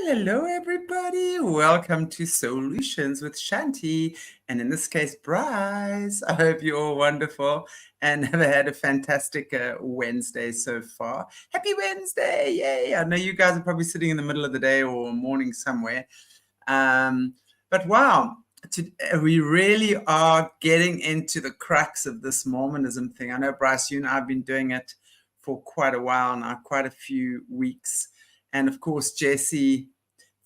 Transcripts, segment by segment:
Hello, everybody. Welcome to Solutions with Shanti, and in this case, Brice. I hope you're all wonderful and have had a fantastic Wednesday so far. Happy Wednesday! Yay! I know you guys are probably sitting in the middle of the day or morning somewhere. But wow, we really are getting into the crux of this Mormonism thing. I know, Brice, you and I have been doing it for quite a while now, quite a few weeks. And of course, Jessie,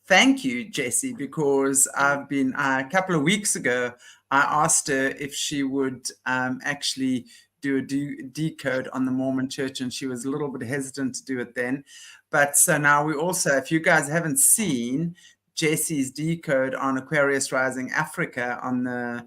thank you, Jessie, because I've been, a couple of weeks ago, I asked her if she would actually do a decode on the Mormon church, and she was a little bit hesitant to do it then. But so now we also, if you guys haven't seen Jessie's decode on Aquarius Rising Africa, on the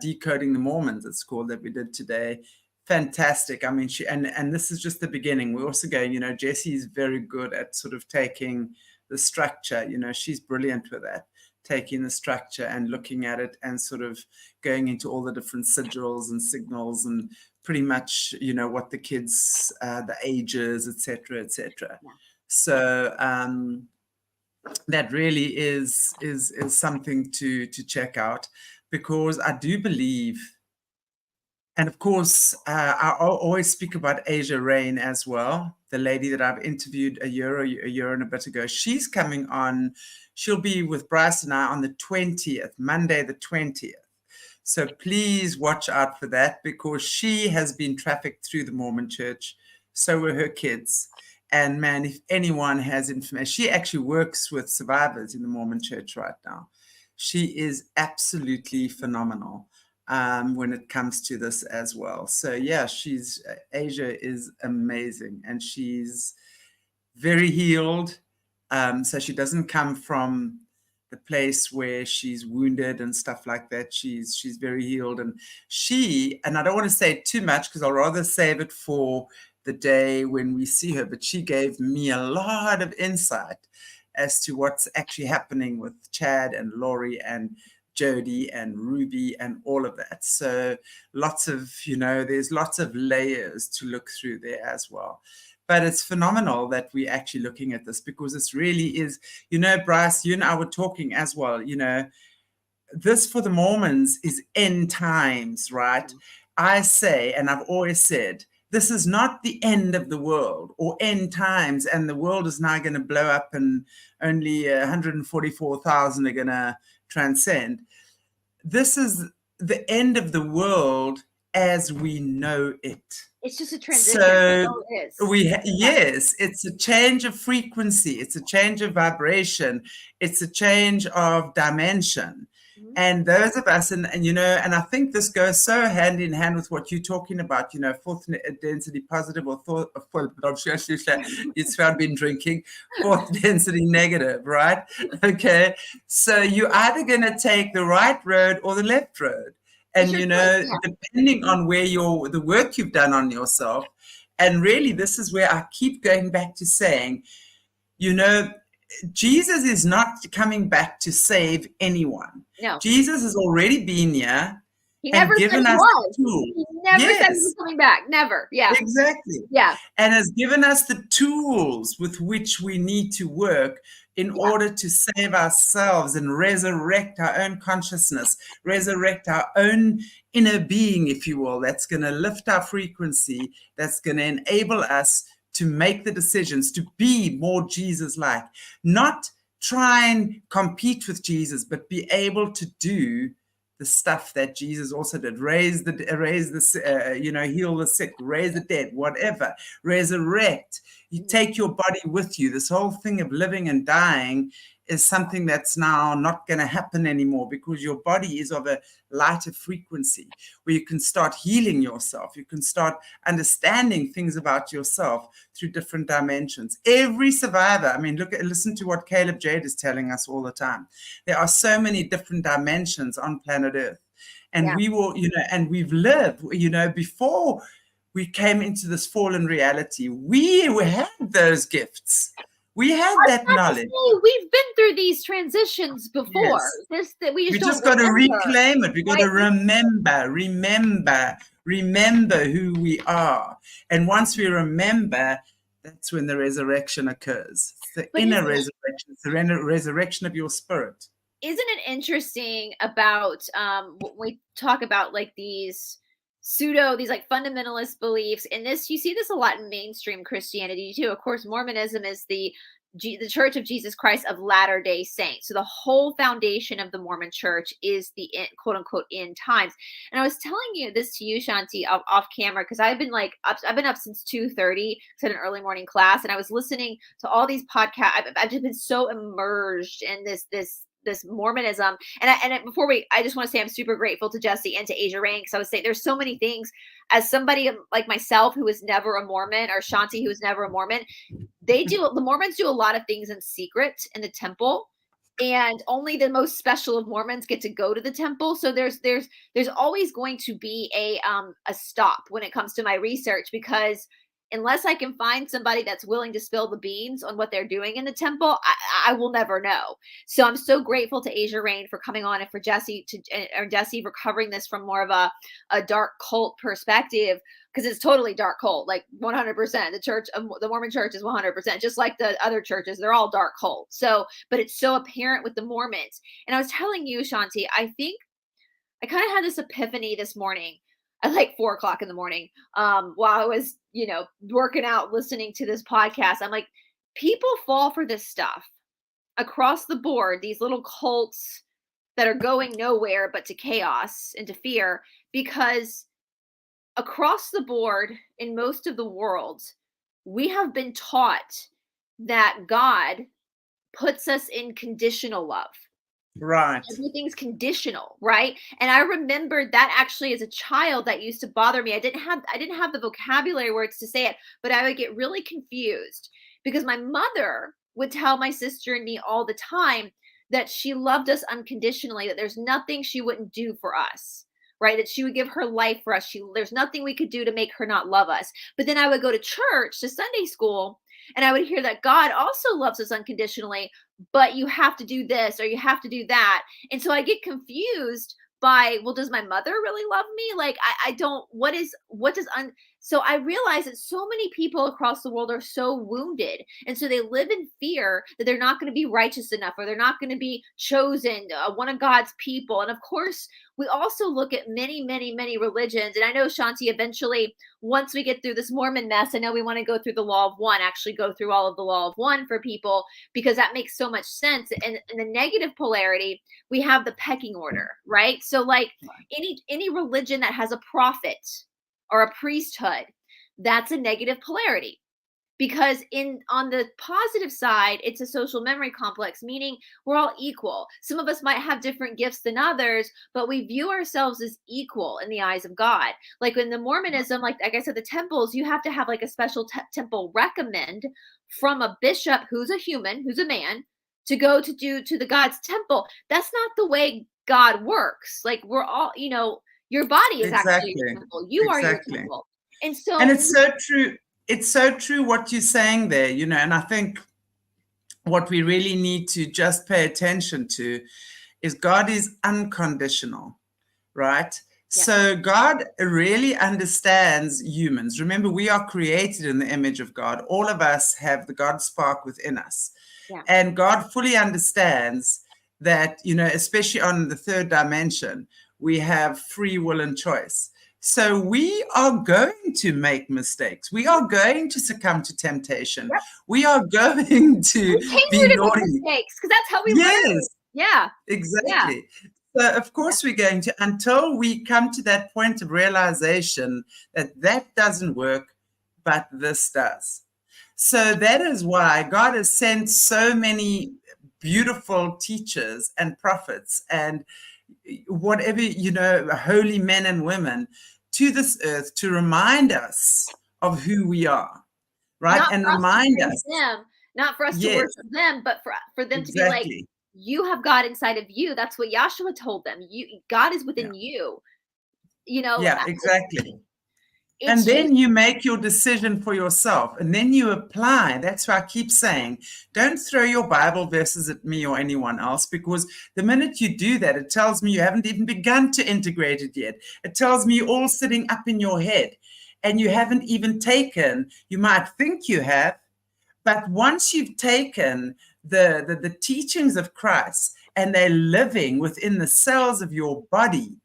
Decoding the Mormons, it's called, that we did today. Fantastic. I mean, and this is just the beginning. We're also going, Jessie is very good at sort of taking the structure, she's brilliant with that, taking the structure and looking at it and sort of going into all the different sigils and signals and pretty much, what the kids, the ages, etc., etc. Yeah. So that really is something to check out, because I do believe. And of course, I always speak about Asia Rain as well, the lady that I've interviewed a year and a bit ago. She's coming on. She'll be with Brice and I on the 20th, Monday the 20th. So please watch out for that, because she has been trafficked through the Mormon church. So were her kids. And man, if anyone has information, she actually works with survivors in the Mormon church right now. She is absolutely phenomenal when it comes to this as well. So yeah, Asia is amazing, and she's very healed. So she doesn't come from the place where she's wounded and stuff like that. She's very healed, and I don't want to say too much because I'll rather save it for the day when we see her, but she gave me a lot of insight as to what's actually happening with Chad and Laurie and Jody and Ruby and all of that. So lots of, there's lots of layers to look through there as well. But it's phenomenal that we're actually looking at this, because this really is, Brice, you and I were talking as well, this for the Mormons is end times, right? Mm-hmm. I say, and I've always said, this is not the end of the world or end times, and the world is now going to blow up and only 144,000 are going to transcend. This is the end of the world as we know it. It's just a transition. So yes, it's a change of frequency. It's a change of vibration. It's a change of dimension. Mm-hmm. And those of us, and I think this goes so hand in hand with what you're talking about, fourth density positive, or it's found been drinking, fourth density negative, right? Okay. So you're either going to take the right road or the left road. And, depending on where the work you've done on yourself. And really, this is where I keep going back to saying, Jesus is not coming back to save anyone. No. Jesus has already been here. He never given us the tools. He never said he was coming back. Never. Yeah. Exactly. Yeah. And has given us the tools with which we need to work in order to save ourselves and resurrect our own consciousness, resurrect our own inner being, if you will, that's going to lift our frequency, that's going to enable us to make the decisions to be more Jesus-like, not try and compete with Jesus, but be able to do the stuff that Jesus also did: heal the sick, raise the dead, whatever, resurrect. You take your body with you. This whole thing of living and dying is something that's now not going to happen anymore, because your body is of a lighter frequency where you can start healing yourself. You can start understanding things about yourself through different dimensions. Every survivor, listen to what Caleb Jade is telling us all the time. There are so many different dimensions on planet Earth. And we will, and we've lived, before we came into this fallen reality, we had those gifts. We had that knowledge. We've been through these transitions before. Yes. We just got to reclaim it. We got to remember who we are. And once we remember, that's when the resurrection occurs. the inner resurrection. It's the resurrection of your spirit. Isn't it interesting about when we talk about like these like fundamentalist beliefs, and this, you see this a lot in mainstream Christianity too. Of course, Mormonism is the Church of Jesus Christ of Latter-day Saints. So the whole foundation of the Mormon Church is the quote unquote end times. And I was telling you this to you, Shanti, off camera, because I've been up since 2:30 at an early morning class, and I was listening to all these podcasts. I've just been so immersed in this Mormonism. And I just want to say I'm super grateful to Jesse and to Asia Rain, because I was saying there's so many things, as somebody like myself who was never a Mormon, or Shanti who was never a Mormon, the Mormons do a lot of things in secret in the temple, and only the most special of Mormons get to go to the temple. So there's always going to be a stop when it comes to my research, because unless I can find somebody that's willing to spill the beans on what they're doing in the temple, I will never know. So I'm so grateful to Asia Rain for coming on, and for Jesse for covering this from more of a dark cult perspective, because it's totally dark cult, like 100%. The Mormon Church is 100%, just like the other churches. They're all dark cult. So, but it's so apparent with the Mormons. And I was telling you, Shanti, I think I kind of had this epiphany this morning at like 4:00 in the morning, while I was, working out, listening to this podcast. I'm like, people fall for this stuff across the board, these little cults that are going nowhere but to chaos and to fear, because across the board in most of the world, we have been taught that God puts us in conditional love. Right. Everything's conditional, right? And I remembered that actually as a child, that used to bother me. I didn't have the vocabulary words to say it, but I would get really confused, because my mother would tell my sister and me all the time that she loved us unconditionally, that there's nothing she wouldn't do for us, right? That she would give her life for us. There's nothing we could do to make her not love us. But then I would go to church, to Sunday school, and I would hear that God also loves us unconditionally, but you have to do this or you have to do that. And so I get confused by, well, does my mother really love me? Like, so I realize that so many people across the world are so wounded. And so they live in fear that they're not going to be righteous enough, or they're not going to be chosen, one of God's people. And of course, we also look at many, many, many religions. And I know, Shanti, eventually, once we get through this Mormon mess, I know we want to go through the law of one, actually go through all of the law of one for people, because that makes so much sense. And in the negative polarity, we have the pecking order, right? So like any religion that has a prophet or a priesthood, that's a negative polarity. Because on the positive side, it's a social memory complex, meaning we're all equal. Some of us might have different gifts than others, but we view ourselves as equal in the eyes of God. Like in the Mormonism, like I said, the temples, you have to have like a special temple recommend from a bishop who's a human, who's a man, to go to the God's temple. That's not the way God works. Like we're all, your body is actually your temple. You are your temple. And it's so true. It's so true what you're saying there, and I think what we really need to just pay attention to is God is unconditional, right? Yeah. So God really understands humans. Remember, we are created in the image of God. All of us have the God spark within us. Yeah. And God fully understands that, especially on the third dimension, we have free will and choice. So we are going to make mistakes. We are going to succumb to temptation. Yep. We are going to be naughty. Mistakes, because that's how we learn. Yeah. Exactly. Yeah. So of course we're going to, until we come to that point of realization that doesn't work, but this does. So that is why God has sent so many beautiful teachers and prophets and whatever, holy men and women to this earth to remind us of who we are, right? Not and remind us. Not for us to worship them, but for them to be like, you have God inside of you. That's what Yahshua told them. God is within you. Yeah, exactly. And then you make your decision for yourself, and then you apply. That's why I keep saying, don't throw your Bible verses at me or anyone else, because the minute you do that, it tells me you haven't even begun to integrate it yet. It tells me you're all sitting up in your head and you haven't even taken, you might think you have, But once you've taken the teachings of Christ and they're living within the cells of your body,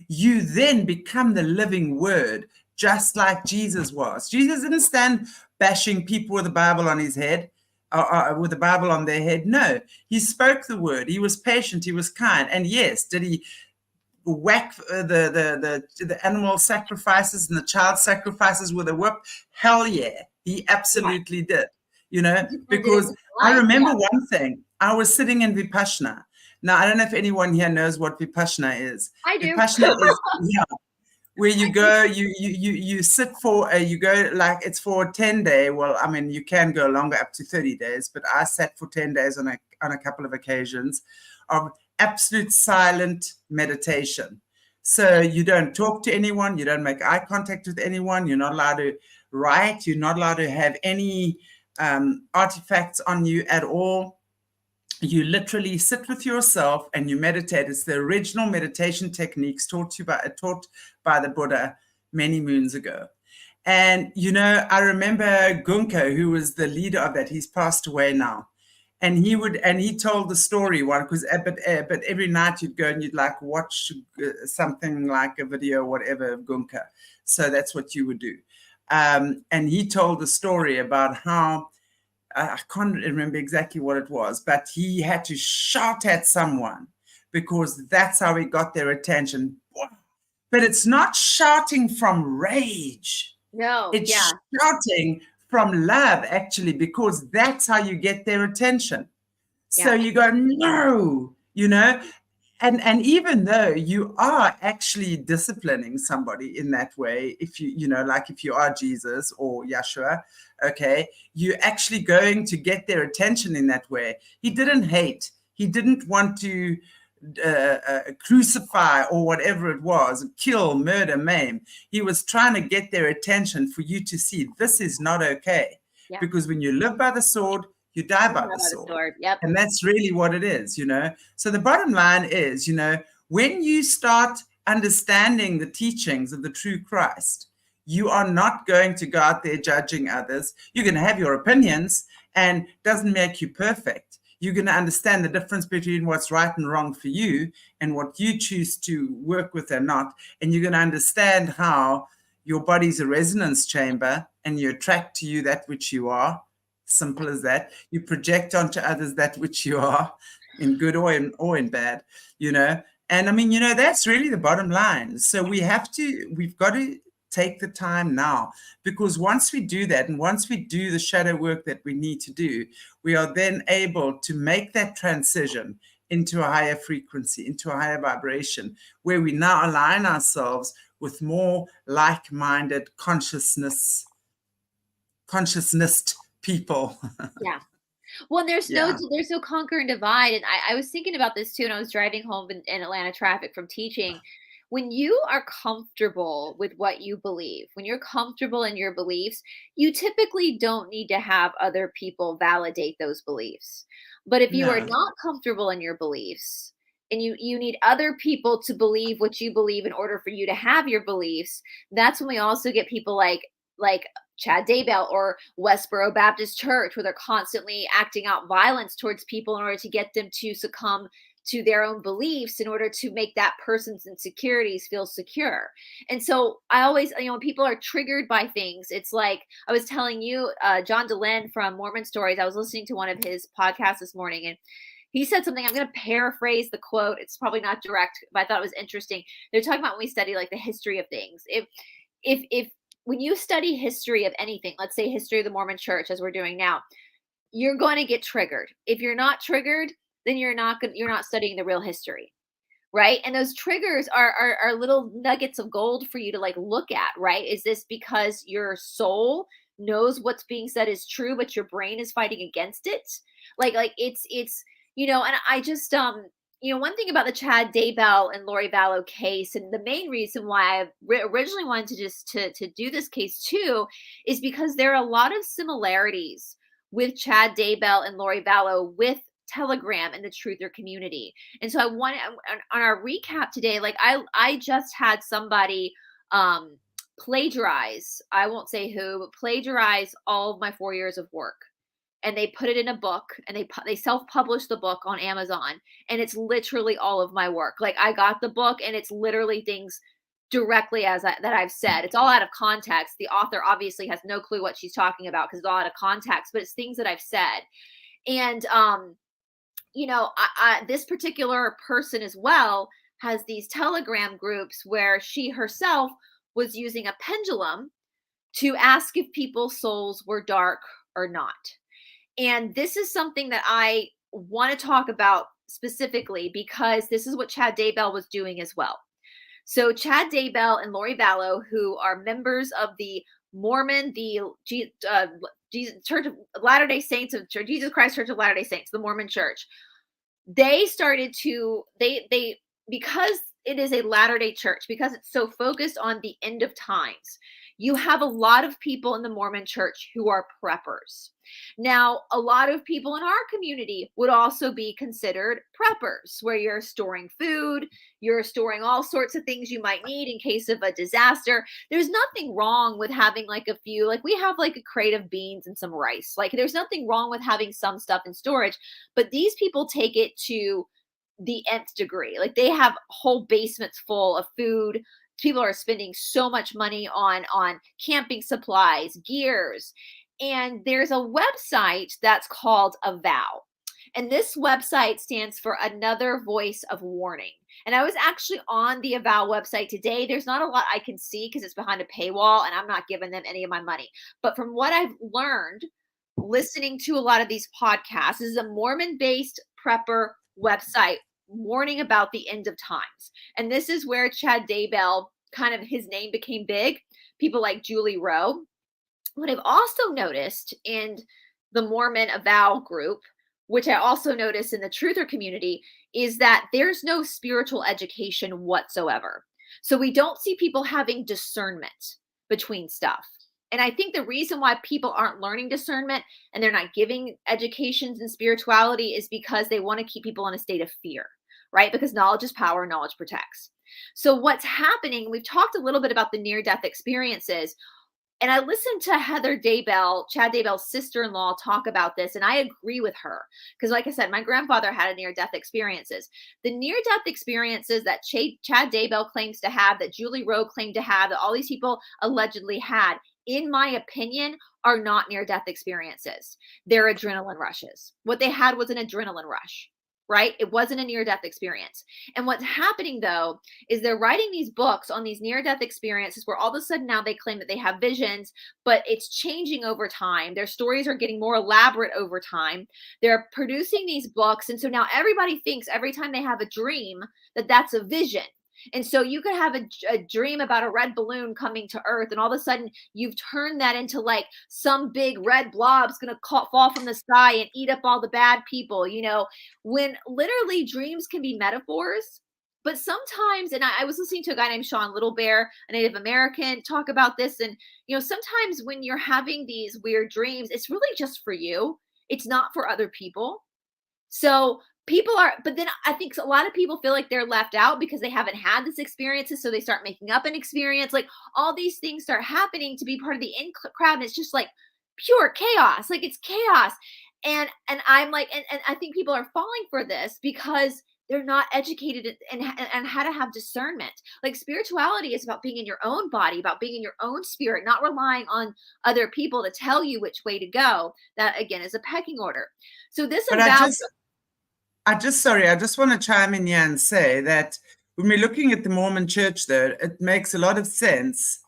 you then become the living word, just like Jesus was. Jesus didn't stand bashing people with the Bible on his head, with the Bible on their head. No, he spoke the word. He was patient. He was kind. And yes, did he whack the animal sacrifices and the child sacrifices with a whip? Hell yeah, he absolutely did. Because I remember one thing. I was sitting in Vipassana. Now, I don't know if anyone here knows what Vipassana is. I do. Vipassana is where you go, you sit for you go, like, it's for a 10-day. Well, I mean, you can go longer, up to 30 days, but I sat for 10 days on a couple of occasions of absolute silent meditation. So you don't talk to anyone, you don't make eye contact with anyone, you're not allowed to write, you're not allowed to have any artifacts on you at all. You literally sit with yourself and you meditate. It's the original meditation techniques taught by the Buddha many moons ago. And, I remember Gunka, who was the leader of that. He's passed away now. And he told the story but every night you'd go and you'd like watch something like a video or whatever of Gunka. So that's what you would do. And he told the story about how, I can't remember exactly what it was, but he had to shout at someone because that's how he got their attention. But it's not shouting from rage. No, it's shouting from love, actually, because that's how you get their attention. So you go, no, and even though you are actually disciplining somebody in that way, if if you are Jesus or Yeshua, okay, you're actually going to get their attention in that way. He didn't hate. He didn't want to crucify or whatever it was, kill, murder, maim. He was trying to get their attention for you to see this is not okay. Yeah. Because when you live by the sword, you die by the sword. Yep. And that's really what it is, So the bottom line is, when you start understanding the teachings of the true Christ, you are not going to go out there judging others. You're going to have your opinions, and it doesn't make you perfect. You're going to understand the difference between what's right and wrong for you and what you choose to work with or not. And you're going to understand how your body's a resonance chamber and you attract to you that which you are. Simple as that. You project onto others that which you are, in good or in bad, And I mean, that's really the bottom line. So we've got to take the time now, because once we do that, and once we do the shadow work that we need to do, we are then able to make that transition into a higher frequency, into a higher vibration, where we now align ourselves with more like-minded consciousness people. Yeah. Well, there's no conquer and divide. And I was thinking about this too, and I was driving home in Atlanta traffic from teaching. When you are comfortable with what you believe, when you're comfortable in your beliefs, you typically don't need to have other people validate those beliefs. But if you are not comfortable in your beliefs, and you need other people to believe what you believe in order for you to have your beliefs, that's when we also get people like Chad Daybell or Westboro Baptist Church, where they're constantly acting out violence towards people in order to get them to succumb to their own beliefs in order to make that person's insecurities feel secure. And so I always, when people are triggered by things, it's like I was telling you, John DeLynn from Mormon Stories, I was listening to one of his podcasts this morning, and he said something. I'm going to paraphrase the quote. It's probably not direct, but I thought it was interesting. They're talking about when we study like the history of things. If when you study history of anything, let's say history of the Mormon Church, as we're doing now, you're going to get triggered. If you're not triggered, then you're not studying the real history, right? And those triggers are little nuggets of gold for you to like look at, right? Is this because your soul knows what's being said is true, but your brain is fighting against it? Like it's and I just one thing about the Chad Daybell and Laurie Vallow case, and the main reason why I originally wanted to just to do this case too, is because there are a lot of similarities with Chad Daybell and Laurie Vallow with Telegram and the truther community. And so I wanted on our recap today, like I just had somebody plagiarize, I won't say who, but plagiarize all of my 4 years of work. and they put it in a book, and they self-publish the book on Amazon, and it's literally all of my work. Like, I got the book, and it's literally things directly that I've said. It's all out of context. The author obviously has no clue what she's talking about because it's all out of context, but it's things that I've said. And this particular person as well has these Telegram groups where she herself was using a pendulum to ask if people's souls were dark or not. And this is something that I want to talk about specifically because this is what Chad Daybell was doing as well. So Chad Daybell and Laurie Vallow, who are members of the Mormon, the Church of Latter-day Saints of Jesus Christ Church of Latter-day Saints, the Mormon Church, they started to, because it is a Latter-day Church, because it's so focused on the end of times, you have a lot of people in the Mormon Church who are preppers. Now, a lot of people in our community would also be considered preppers, where you're storing food, you're storing all sorts of things you might need in case of a disaster. There's nothing wrong with having like a few, like we have like a crate of beans and some rice. Like, there's nothing wrong with having some stuff in storage, but these people take it to the nth degree. Like, they have whole basements full of food. People are spending so much money on camping supplies, gears. And there's a website that's called a Vow. And this website stands for Another Voice of Warning. And I was actually on the Vow website today. There's not a lot I can see because it's behind a paywall and I'm not giving them any of my money. But from what I've learned, listening to a lot of these podcasts, this is a Mormon-based prepper website warning about the end of times. And this is where Chad Daybell, kind of his name became big. People like Julie Rowe. What I've also noticed in the Mormon Avow group, which I also noticed in the Truther community, is that there's no spiritual education whatsoever. So we don't see people having discernment between stuff. And I think the reason why people aren't learning discernment and they're not giving educations in spirituality is because they want to keep people in a state of fear, right? Because knowledge is power, knowledge protects. So what's happening, we've talked a little bit about the near-death experiences. And I listened to Heather Daybell, Chad Daybell's sister-in-law, talk about this, and I agree with her. Because like I said, my grandfather had a near-death experiences. The near-death experiences that Chad Daybell claims to have, that Julie Rowe claimed to have, that all these people allegedly had, in my opinion, are not near-death experiences. They're adrenaline rushes. What they had was an adrenaline rush, right? It wasn't a near-death experience. And what's happening, though, is they're writing these books on these near-death experiences where all of a sudden now they claim that they have visions, but it's changing over time. Their stories are getting more elaborate over time. They're producing these books, and so now everybody thinks every time they have a dream that that's a vision. And so you could have a dream about a red balloon coming to Earth, and all of a sudden you've turned that into like some big red blob's going to fall from the sky and eat up all the bad people, when literally dreams can be metaphors. But sometimes, and I was listening to a guy named Sean Little Bear, a Native American, talk about this. And, sometimes when you're having these weird dreams, it's really just for you. It's not for other people. So but then I think a lot of people feel like they're left out because they haven't had this experiences. So they start making up an experience. Like, all these things start happening to be part of the in crowd. And it's just like pure chaos. Like, it's chaos. And I'm like, and I think people are falling for this because they're not educated and how to have discernment. Like, spirituality is about being in your own body, about being in your own spirit, not relying on other people to tell you which way to go. That, again, is a pecking order. So this But I just want to chime in here and say that when we're looking at the Mormon Church, though, it makes a lot of sense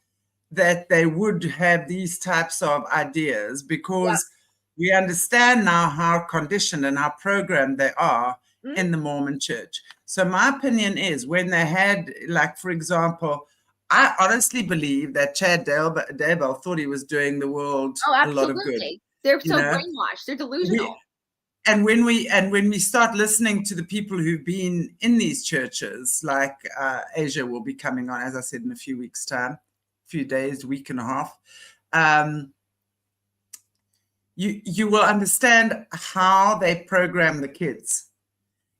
that they would have these types of ideas because we understand now how conditioned and how programmed they are in the Mormon Church. So my opinion is when they had, like, for example, I honestly believe that Chad Daybell thought he was doing the world a lot of good. They're so brainwashed. They're delusional. And when we start listening to the people who've been in these churches, like Asia will be coming on, as I said, in a few weeks' time, a few days, week and a half, you will understand how they program the kids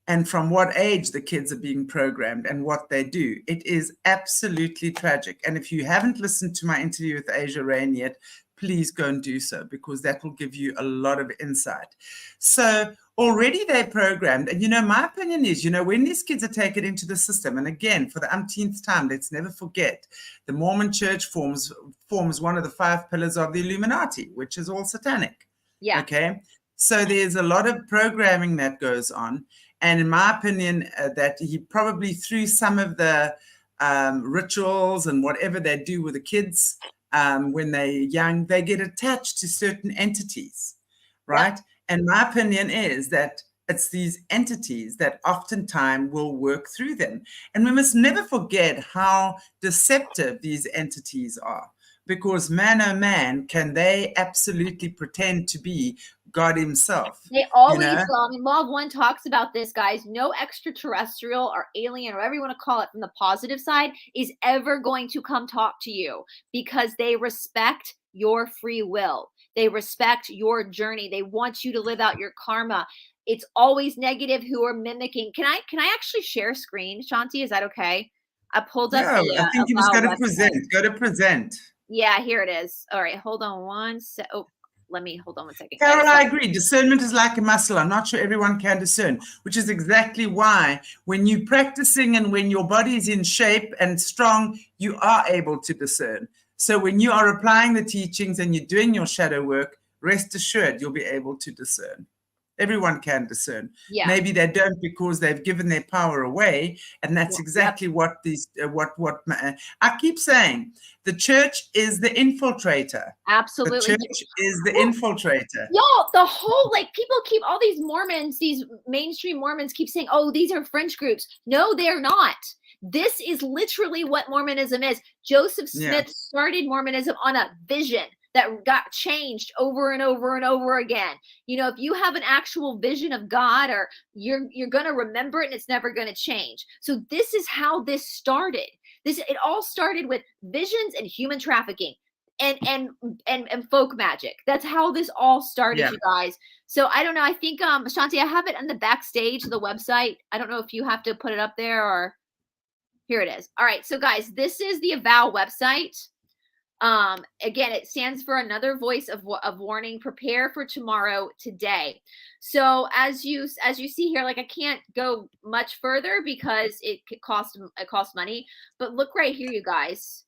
and from what age the kids are being programmed and what they do. It is absolutely tragic. And if you haven't listened to my interview with Asia Rain yet, please go and do so, because that will give you a lot of insight. So already they're programmed. And, my opinion is, when these kids are taken into the system, and again, for the umpteenth time, let's never forget, the Mormon church forms one of the 5 pillars of the Illuminati, which is all satanic. Yeah. Okay. So there's a lot of programming that goes on. And in my opinion, that he probably, through some of the rituals and whatever they do with the kids when they're young, they get attached to certain entities, right? Yep. And my opinion is that it's these entities that oftentimes will work through them. And we must never forget how deceptive these entities are, because man, oh man, can they absolutely pretend to be God himself. They always will. I mean, Law of One talks about this, guys. No extraterrestrial or alien, or whatever you want to call it from the positive side, is ever going to come talk to you, because they respect your free will. They respect your journey. They want you to live out your karma. It's always negative who are mimicking. Can I actually share screen, Shanti? Is that okay? I pulled up I think you just got to present. Go to present. Yeah, here it is. All right, hold on one sec. Oh, hold on one second. Carol, I agree. Discernment is like a muscle. I'm not sure everyone can discern, which is exactly why when you're practicing and when your body is in shape and strong, you are able to discern. So when you are applying the teachings and you're doing your shadow work, rest assured you'll be able to discern. Everyone can discern. Yeah. Maybe they don't because they've given their power away, and that's exactly what these I keep saying. The church is the infiltrator. Absolutely, the church is the infiltrator. Y'all, the whole people keep all these Mormons, these mainstream Mormons, keep saying, "Oh, these are fringe groups." No, they're not. This is literally what Mormonism is. Joseph Smith started Mormonism on a vision that got changed over and over and over again. If you have an actual vision of God, or you're going to remember it, and it's never going to change. So this is how this started. It all started with visions and human trafficking and folk magic. That's how this all started, you guys. So I don't know. I think Shanti, I have it on the backstage of the website. I don't know if you have to put it up there, or here it is. All right. So guys, this is the Vallow website. Again, it stands for another voice of warning. Prepare for tomorrow today. So as you see here, I can't go much further because it costs money, but look right here, you guys.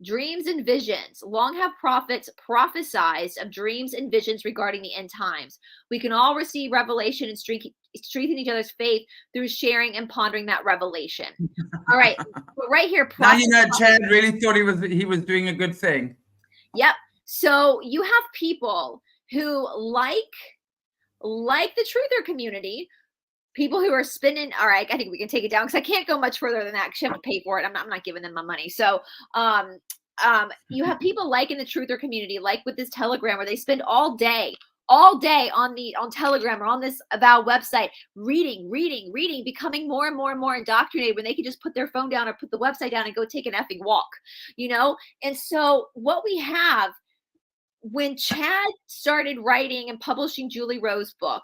Dreams and visions. Long have prophets prophesied of dreams and visions regarding the end times. We can all receive revelation and strengthen each other's faith through sharing and pondering that revelation. All right, but right here. Now Chad really thought he was doing a good thing. Yep. So you have people who like the truther community. People who are spinning. All right, I think we can take it down because I can't go much further than that because you have to pay for it. I'm not giving them my money. So you have people like in the truther community, like with this Telegram, where they spend all day on Telegram or on this Vallow website, reading, becoming more and more and more indoctrinated, when they can just put their phone down or put the website down and go take an effing walk, And so what we have, when Chad started writing and publishing Julie Rowe's book,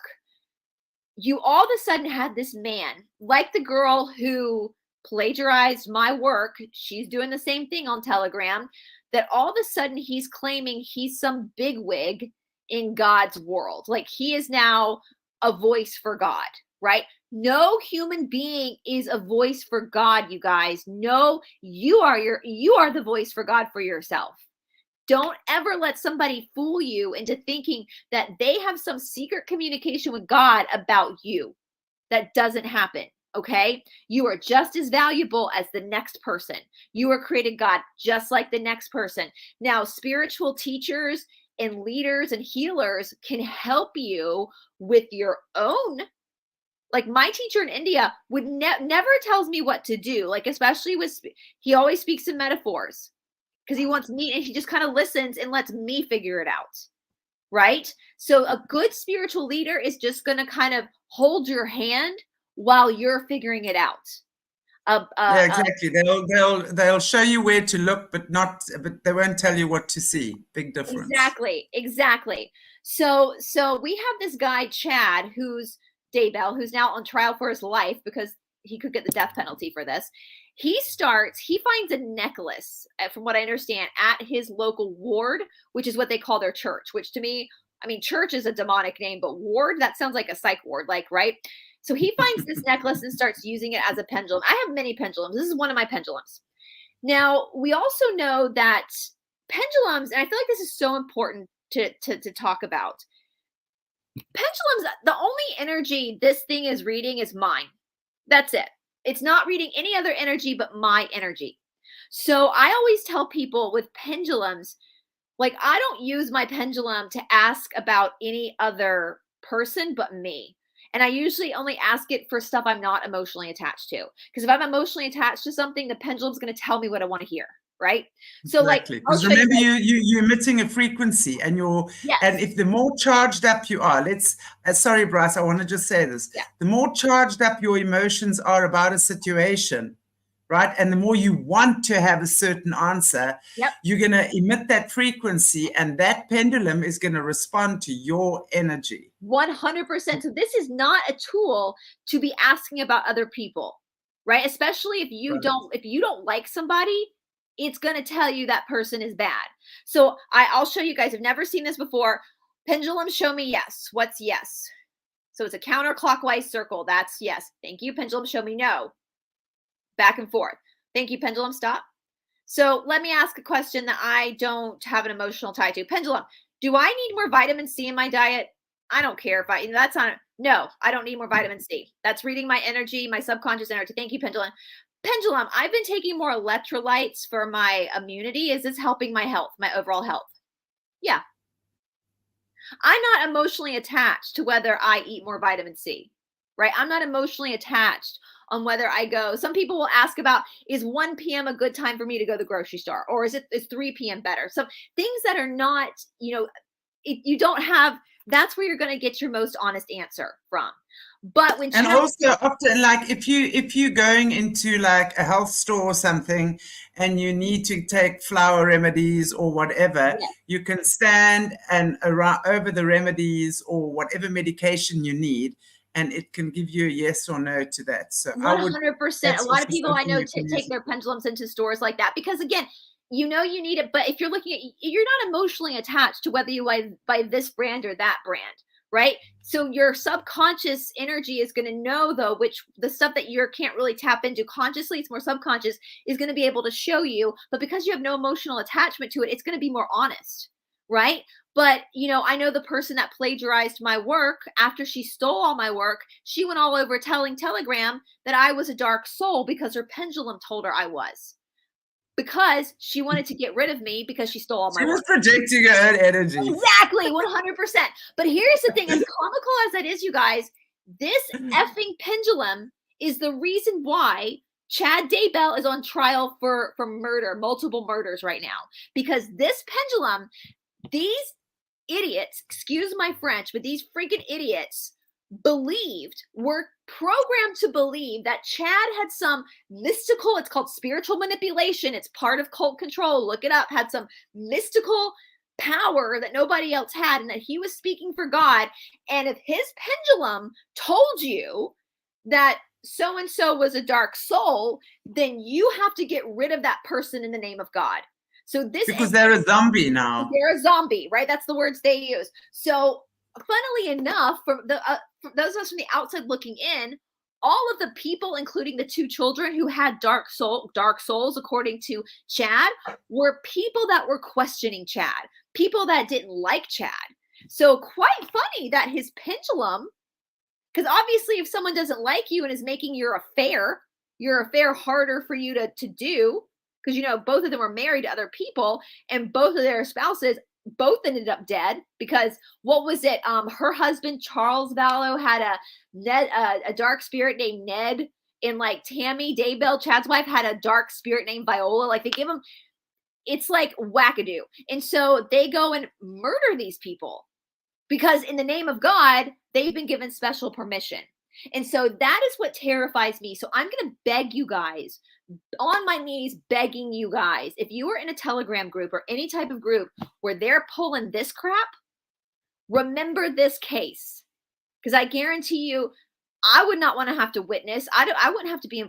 you all of a sudden had this man, like the girl who plagiarized my work. She's doing the same thing on Telegram, that all of a sudden he's claiming he's some bigwig in God's world. He is now a voice for God, right? No human being is a voice for God, you guys. No, you are the voice for God for yourself. Don't ever let somebody fool you into thinking that they have some secret communication with God about you. That doesn't happen. Okay? You are just as valuable as the next person. You are created God just like the next person. Now, spiritual teachers and leaders and healers can help you with your own. My teacher in India would never tells me what to do. Especially he always speaks in metaphors because he wants me, and he just kind of listens and lets me figure it out. Right? So a good spiritual leader is just going to kind of hold your hand while you're figuring it out. Yeah, exactly. They'll show you where to look, but they won't tell you what to see. Big difference. Exactly. So we have this guy Chad, who's Daybell, who's now on trial for his life because he could get the death penalty for this. He finds a necklace, from what I understand, at his local ward, which is what they call their church, which to me, I mean, church is a demonic name, but ward, that sounds like a psych ward, like, right? So he finds this necklace and starts using it as a pendulum. I have many pendulums. This is one of my pendulums. Now, we also know that pendulums, and I feel like this is so important to talk about. Pendulums, the only energy this thing is reading is mine. That's it. It's not reading any other energy but my energy. So I always tell people with pendulums, like, I don't use my pendulum to ask about any other person but me. And I usually only ask it for stuff I'm not emotionally attached to. Because if I'm emotionally attached to something, the pendulum's going to tell me what I want to hear. Right? So exactly. Because remember, you're emitting a frequency, and and if the more charged up you are, sorry, Brice, I want to just say this. Yeah. The more charged up your emotions are about a situation, right? And the more you want to have a certain answer, you're going to emit that frequency, and that pendulum is going to respond to your energy. 100%. So this is not a tool to be asking about other people, right? Especially if you don't like somebody, it's going to tell you that person is bad. So I'll show you guys. I've never seen this before. Pendulum, show me yes. What's yes? So it's a counterclockwise circle. That's yes. Thank you. Pendulum, show me no. Back and forth. Thank you. Pendulum, stop. So let me ask a question that I don't have an emotional tie to. Pendulum, do I need more vitamin C in my diet? I don't care if that's on. No, I don't need more vitamin C. That's reading my energy, my subconscious energy. Thank you, Pendulum. Pendulum, I've been taking more electrolytes for my immunity. Is this helping my health, my overall health? Yeah. I'm not emotionally attached to whether I eat more vitamin C, right? I'm not emotionally attached on whether I go. Some people will ask about, is 1 p.m. a good time for me to go to the grocery store? Or is 3 p.m. better? So things that are not, you don't have, that's where you're going to get your most honest answer from. But when also often, like, if you're going into like a health store or something and you need to take flower remedies or whatever, you can stand and over the remedies or whatever medication you need, and it can give you a yes or no to that. So 100%. A lot of people I know take their pendulums into stores like that because, again, you need it. But if you're looking at, you're not emotionally attached to whether you buy this brand or that brand. Right? So your subconscious energy is going to know, though, which the stuff that you can't really tap into consciously, it's more subconscious, is going to be able to show you. But because you have no emotional attachment to it, it's going to be more honest. Right? But, I know the person that plagiarized my work, after she stole all my work, she went all over telling Telegram that I was a dark soul because her pendulum told her I was. Because she wanted to get rid of me because she stole all my work. She was projecting her own energy. Exactly, 100%. But here's the thing, as comical as that is, you guys, this effing pendulum is the reason why Chad Daybell is on trial for murder, multiple murders right now. Because this pendulum, these idiots, excuse my French, but these freaking idiots were programmed to believe that Chad had some mystical, it's called spiritual manipulation. It's part of cult control. Look it up. Had some mystical power that nobody else had, and that he was speaking for God. And if his pendulum told you that so-and-so was a dark soul, then you have to get rid of that person in the name of God. So because they're a zombie now. They're a zombie, right? That's the words they use. So funnily enough, for those of us from the outside looking in, all of the people, including the 2 children who had dark souls, according to Chad, were people that were questioning Chad, people that didn't like Chad. So quite funny that his pendulum, because obviously if someone doesn't like you and is making your affair harder for you to do, because both of them were married to other people, and both of their spouses both ended up dead because what was it? Her husband Charles Vallow had a dark spirit named Ned, and like Tammy Daybell, Chad's wife, had a dark spirit named Viola. Like they give them, it's like wackadoo, and so they go and murder these people because in the name of God they've been given special permission. And so that is what terrifies me. So I'm going to beg you guys, on my knees, begging you guys, if you are in a Telegram group or any type of group where they're pulling this crap, remember this case. Because I guarantee you, I would not want to have to witness. I wouldn't have to be.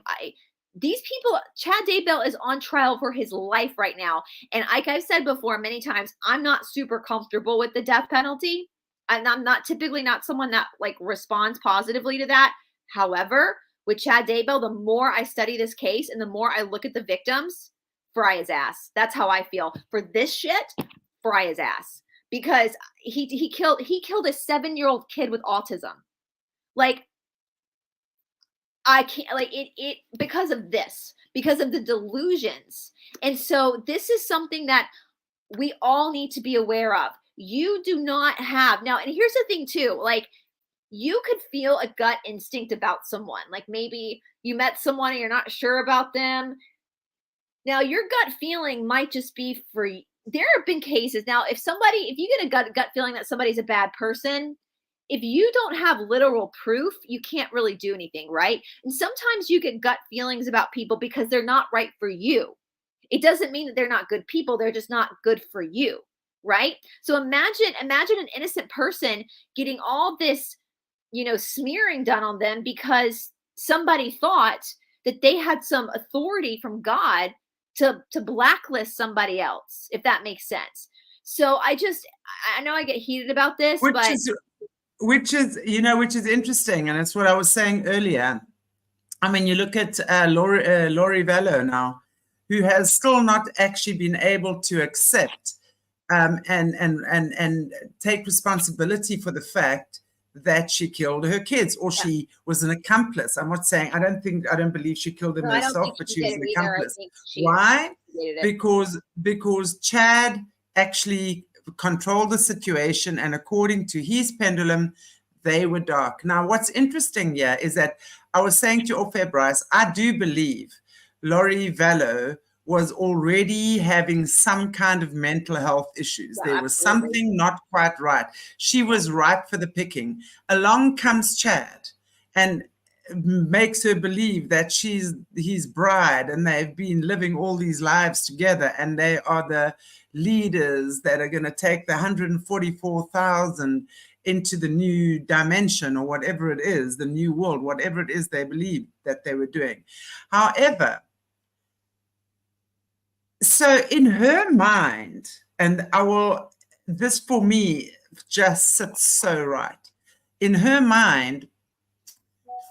These people, Chad Daybell is on trial for his life right now. And like I've said before many times, I'm not super comfortable with the death penalty. And I'm not typically not someone that like responds positively to that. However, with Chad Daybell, the more I study this case and the more I look at the victims, fry his ass. That's how I feel. For this shit, fry his ass. Because he killed a 7-year-old kid with autism. Like, I can't, like, it because of this, because of the delusions. And so this is something that we all need to be aware of. You do not have now, and here's the thing too, like, you could feel a gut instinct about someone. Like maybe you met someone and you're not sure about them. Now your gut feeling might just be for, there have been cases. Now, if you get a gut feeling that somebody's a bad person, if you don't have literal proof, you can't really do anything, right? And sometimes you get gut feelings about people because they're not right for you. It doesn't mean that they're not good people. They're just not good for you, right? So imagine an innocent person getting all this, smearing done on them because somebody thought that they had some authority from God to blacklist somebody else, if that makes sense. So I know I get heated about this, which is interesting, and it's what I was saying earlier. I mean, you look at Laurie Vallow now, who has still not actually been able to accept and take responsibility for the fact that she killed her kids, or she was an accomplice. I'm not saying, I don't believe she killed them herself, but she was an accomplice. Why? Because Chad actually controlled the situation, and according to his pendulum, they were dark. Now, what's interesting here is that I was saying to off air, Brice, I do believe Laurie Vallow was already having some kind of mental health issues. Yeah, there was something not quite right. She was ripe for the picking. Along comes Chad and makes her believe that she's his bride, and they've been living all these lives together, and they are the leaders that are going to take the 144,000 into the new dimension, or whatever it is, the new world, whatever it is they believe that they were doing. However, so in her mind, and this for me just sits so right. In her mind,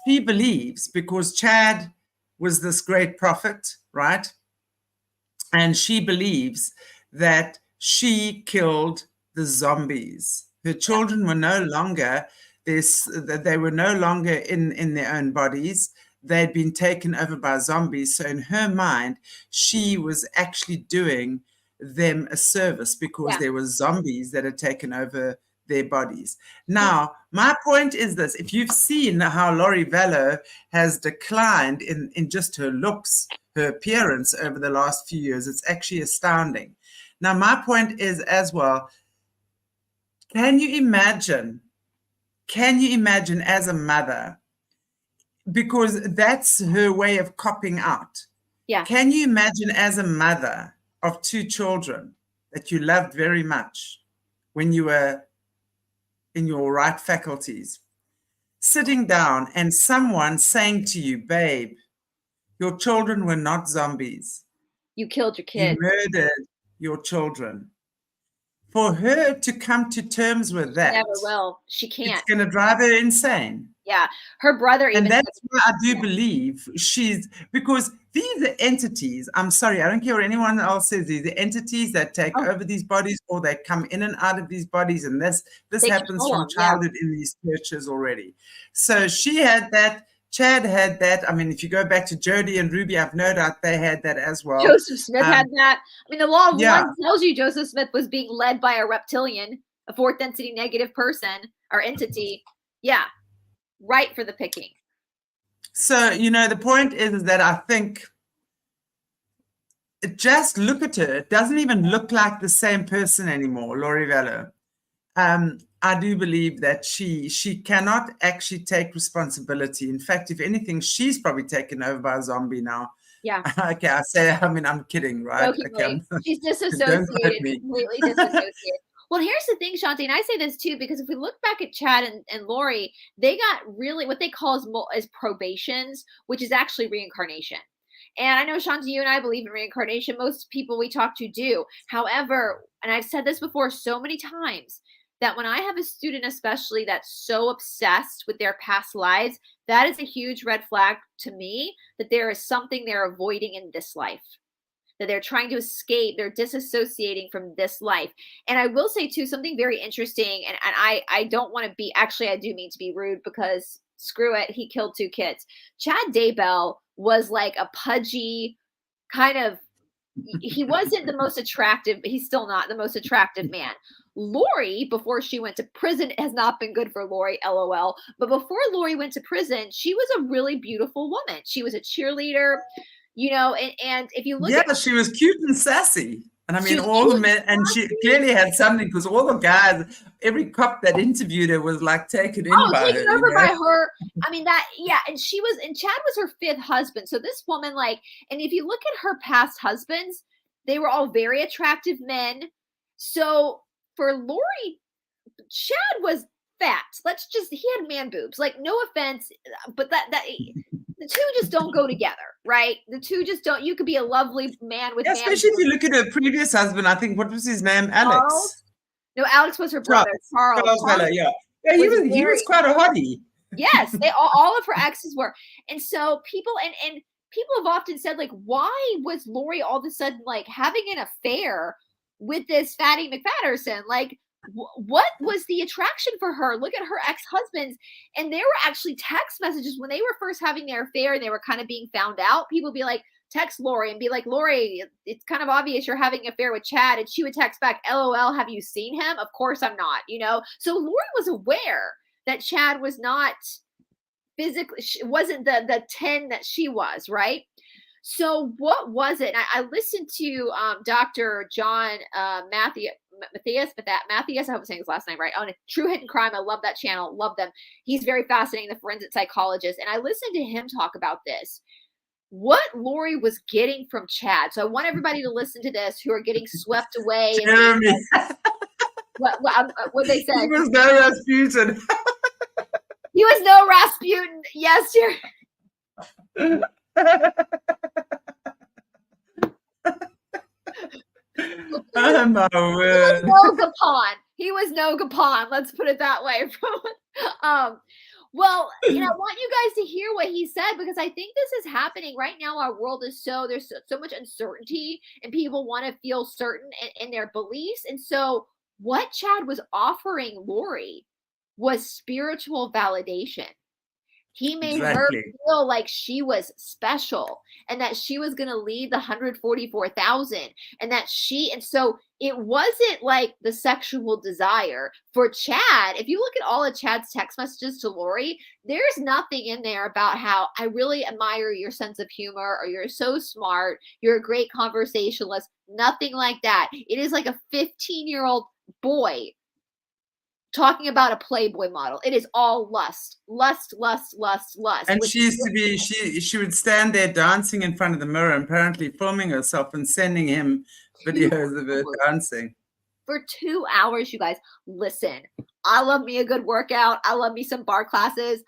she believes, because Chad was this great prophet, right? And she believes that she killed the zombies. Her children were no longer this, that they were no longer in their own bodies. They'd been taken over by zombies. So in her mind, she was actually doing them a service, because there were zombies that had taken over their bodies. Now, my point is this: if you've seen how Laurie Vallow has declined in just her looks, her appearance over the last few years, it's actually astounding. Now, my point is as well, can you imagine as a mother, because that's her way of copping out. Yeah. Can you imagine as a mother of 2 children that you loved very much when you were in your right faculties, sitting down and someone saying to you, babe, your children were not zombies. You killed your kids. You murdered your children. For her to come to terms with that, never will. She can't. It's going to drive her insane. Yeah, her brother even. And that's why I do believe because these are entities. I'm sorry, I don't care what anyone else says. These are entities that take over these bodies, or they come in and out of these bodies, and this happens from childhood in these churches already. So she had that. Chad had that. I mean, if you go back to Jody and Ruby, I've no doubt they had that as well. Joseph Smith had that. I mean, the law of one tells you Joseph Smith was being led by a reptilian, a fourth density negative person or entity. Yeah, right for the picking. So, the point is that I think, just look at her. It doesn't even look like the same person anymore, Laurie Vallow. I do believe that she cannot actually take responsibility. In fact, if anything, she's probably taken over by a zombie now. Yeah. Okay, I'm kidding, right? Okay, she's disassociated, completely disassociated. Well, here's the thing, Shanti, and I say this too, because if we look back at Chad and Laurie, they got really what they call as probations, which is actually reincarnation. And I know, Shanti, you and I believe in reincarnation. Most people we talk to do. However, and I've said this before so many times, that when I have a student, especially that's so obsessed with their past lives, that is a huge red flag to me that there is something they're avoiding in this life, that they're trying to escape, they're disassociating from this life. And I will say too, something very interesting, and I don't want to be, actually I do mean to be rude, because screw it, he killed 2 kids. Chad Daybell was like a pudgy kind of, he wasn't the most attractive, he's still not the most attractive man. Laurie, before she went to prison, it has not been good for Laurie, LOL. But before Laurie went to prison, she was a really beautiful woman. She was a cheerleader, you know, and if you look at, she was cute and sassy. And I mean, all the men, and she clearly had something, because all the guys, every cop that interviewed her was like taken in by her. Taken over by her. I mean, that, yeah. And she was, and Chad was her 5th husband. So this woman, like, and if you look at her past husbands, they were all very attractive men. So for Laurie, Chad was fat. He had man boobs. Like, no offense, but that the two just don't go together, right? The two just don't. You could be a lovely man with, especially if you look at her previous husband. I think, what was his name? Alex. Charles? No, Alex was her brother. Charles Vallow, yeah, he was quite a hottie. Yes, they all of her exes were, and so people and people have often said, like, why was Laurie all of a sudden like having an affair with this Fatty McFatterson? Like, what was the attraction for her? Look at her ex-husbands. And there were actually text messages when they were first having their affair and they were kind of being found out. People would be like, text Laurie and be like, Laurie, it's kind of obvious you're having an affair with Chad. And she would text back, LOL, have you seen him? Of course I'm not, you know? So Laurie was aware that Chad was not physically, wasn't the 10 that she was, right? So what was it? I listened to Dr. John Matthias, I hope I'm saying his last name right, on True Hidden Crime. I love that channel, love them. He's very fascinating, the forensic psychologist. And I listened to him talk about this, what Laurie was getting from Chad. So I want everybody to listen to this who are getting swept away. Jeremy. What they said. He was no Rasputin. He was no Rasputin. Yes, Jeremy. Oh my word. He was no Gapon. Let's put it that way. Well, I want you guys to hear what he said, because I think this is happening right now. Our world is there's so much uncertainty, and people want to feel certain in their beliefs. And so what Chad was offering Laurie was spiritual validation. He made her feel like she was special, and that she was going to lead the 144,000, and so it wasn't like the sexual desire for Chad. If you look at all of Chad's text messages to Laurie, there's nothing in there about how I really admire your sense of humor, or you're so smart, you're a great conversationalist. Nothing like that. It is like a 15-year-old boy talking about a Playboy model. It is all lust. And she used to be, she would stand there dancing in front of the mirror, and apparently filming herself and sending him videos of her dancing. For 2 hours, you guys. Listen, I love me a good workout. I love me some bar classes.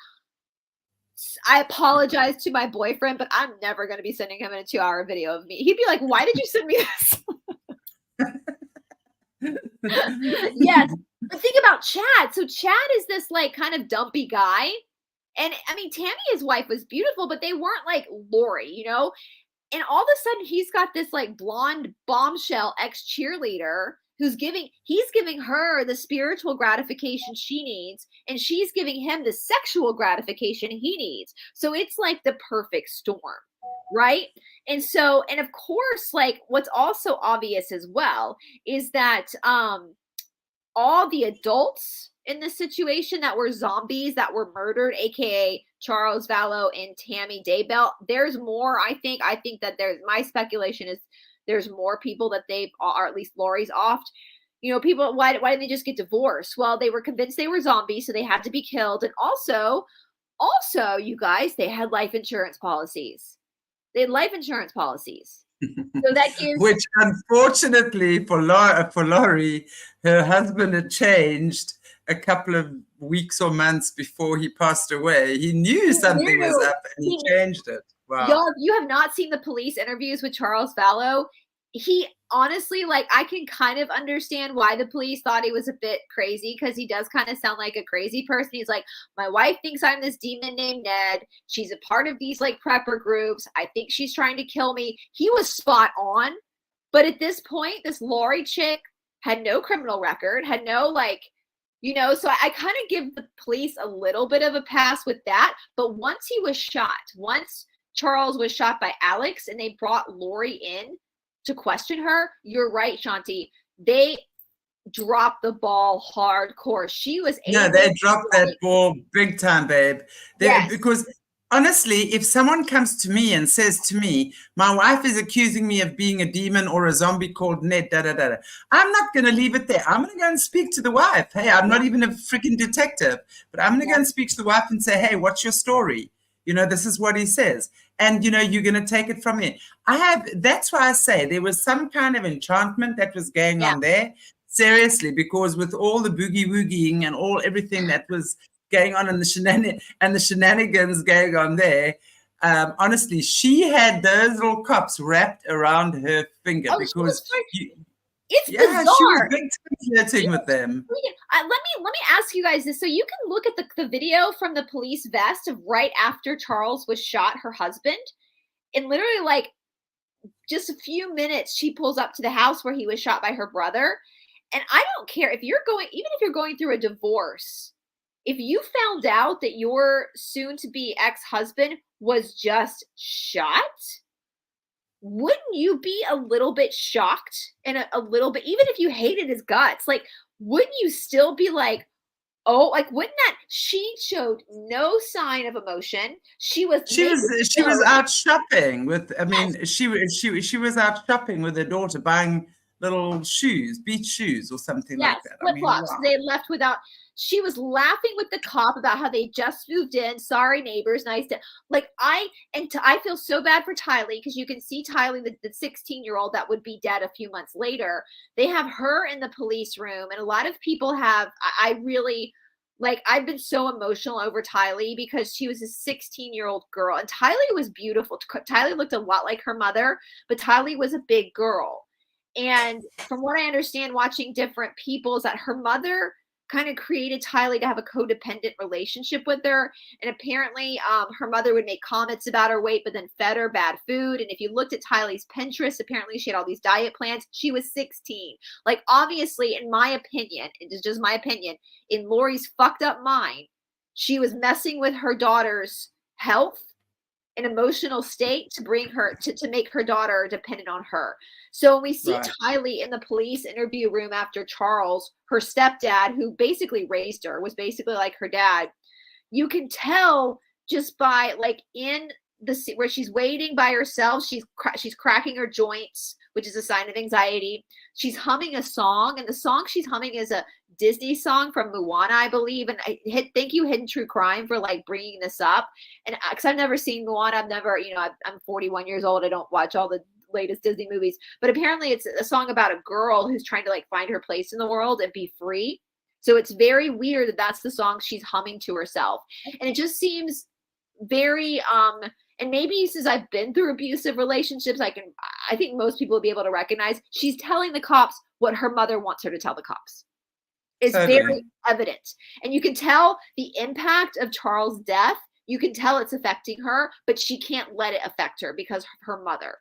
I apologize to my boyfriend, but I'm never going to be sending him a 2-hour video of me. He'd be like, why did you send me this? Yes. But think about Chad. So Chad is this like kind of dumpy guy. And I mean, Tammy, his wife, was beautiful, but they weren't like Laurie, you know? And all of a sudden he's got this like blonde bombshell ex-cheerleader he's giving her the spiritual gratification she needs, and she's giving him the sexual gratification he needs. So it's like the perfect storm, right? And so, and of course, like what's also obvious as well is that all the adults in this situation that were zombies that were murdered, aka Charles Vallow and Tammy Daybell, there's more. I think that my speculation is there's more people that they've, or at least Laurie's offed. You know, people, why didn't they just get divorced? Well, they were convinced they were zombies, so they had to be killed. And also, you guys, they had life insurance policies. They had life insurance policies. So that gives, Which, unfortunately for Laurie, her husband had changed a couple of weeks or months before he passed away. He knew something was up and he changed it. Wow. Y'all, if you have not seen the police interviews with Charles Vallow, he honestly, like, I can kind of understand why the police thought he was a bit crazy, because he does kind of sound like a crazy person. He's like, my wife thinks I'm this demon named Ned. She's a part of these like prepper groups. I think she's trying to kill me. He was spot on. But at this point, this Laurie chick had no criminal record, had no like, so I kind of give the police a little bit of a pass with that. But once he was shot, once Charles was shot by Alex and they brought Laurie in to question her, you're right, Shanti. They dropped the ball hardcore. She was able they dropped that ball big time, babe. Yes. Because honestly, if someone comes to me and says to me, my wife is accusing me of being a demon or a zombie called Ned, I'm not going to leave it there. I'm going to go and speak to the wife. Hey, I'm not even a freaking detective, but I'm going to go and speak to the wife and say, hey, what's your story? This is what he says. And, you're going to take it from here. That's why I say there was some kind of enchantment that was going on there. Seriously, because with all the boogie woogieing and everything that was going on in the shenanigans going on there, honestly, she had those little cops wrapped around her finger because it's bizarre. She was big time flirting with them. Let me ask you guys this. So you can look at the video from the police vest of right after Charles was shot, her husband, and literally like just a few minutes, she pulls up to the house where he was shot by her brother. And I don't care if you're even if you're going through a divorce, if you found out that your soon-to-be ex-husband was just shot, wouldn't you be a little bit shocked and a little bit, even if you hated his guts, like, wouldn't you still be like, oh, like, wouldn't that? She showed no sign of emotion. She was out shopping with. I mean, she was out shopping with her daughter, buying little shoes, beach shoes or something like that. Flip-flops. Wow. They left without. She was laughing with the cop about how they just moved in. Sorry, neighbors. Nice to like. I feel so bad for Tylee, because you can see Tylee, the 16-year-old that would be dead a few months later. They have her in the police room, and a lot of people have. I really like. I've been so emotional over Tylee because she was a 16-year-old girl, and Tylee was beautiful. Tylee looked a lot like her mother, but Tylee was a big girl. And from what I understand, watching different people, is that her mother kind of created Tylee to have a codependent relationship with her. And apparently her mother would make comments about her weight, but then fed her bad food. And if you looked at Tylee's Pinterest, apparently she had all these diet plans. She was 16. Like, obviously, in my opinion, it is just my opinion, in Laurie's fucked up mind, she was messing with her daughter's health and emotional state to bring her to make her daughter dependent on her. So when we see Tylee in the police interview room after Charles, her stepdad, who basically raised her, was basically like her dad, you can tell just by like in the where she's waiting by herself, she's cracking her joints, which is a sign of anxiety. She's humming a song, and the song she's humming is a Disney song from Moana, I believe. And thank you, Hidden True Crime, for like bringing this up. And because I've never seen Moana, I've never, I'm 41 years old. I don't watch all the latest Disney movies, but apparently it's a song about a girl who's trying to like find her place in the world and be free. So it's very weird that that's the song she's humming to herself. And it just seems very, and maybe since I've been through abusive relationships, I think most people will be able to recognize she's telling the cops what her mother wants her to tell the cops. It's very evident. And you can tell the impact of Charles' death. You can tell it's affecting her, but she can't let it affect her because of her mother.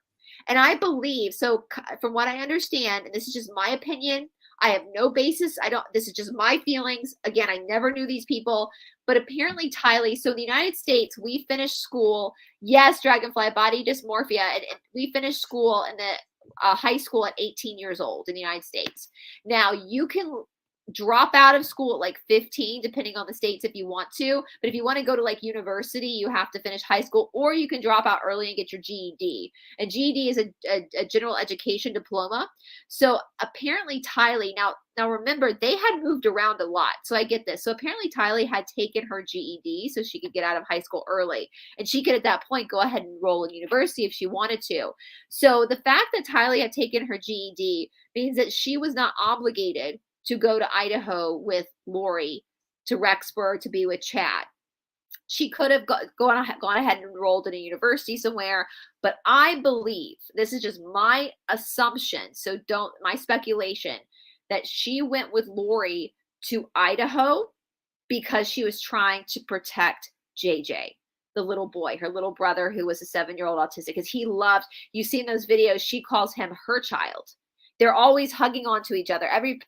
And I believe, so from what I understand, and this is just my opinion, I have no basis. This is just my feelings. Again, I never knew these people, but apparently Tylee, so in the United States, we finished school. Yes, Dragonfly, body dysmorphia. And we finished school in the high school at 18 years old in the United States. Now you can drop out of school at like 15, depending on the states if you want to. But if you want to go to like university, you have to finish high school, or you can drop out early and get your GED. And GED is a general education diploma. So apparently Tylee, now remember, they had moved around a lot. So I get this. So apparently Tylee had taken her GED so she could get out of high school early. And she could at that point go ahead and enroll in university if she wanted to. So the fact that Tylee had taken her GED means that she was not obligated to go to Idaho with Laurie, to Rexburg, to be with Chad. She could have gone ahead and enrolled in a university somewhere, but I believe, this is just my assumption, so my speculation, that she went with Laurie to Idaho because she was trying to protect JJ, the little boy, her little brother who was a 7-year-old autistic, because you've seen those videos, she calls him her child. They're always hugging onto each other. Every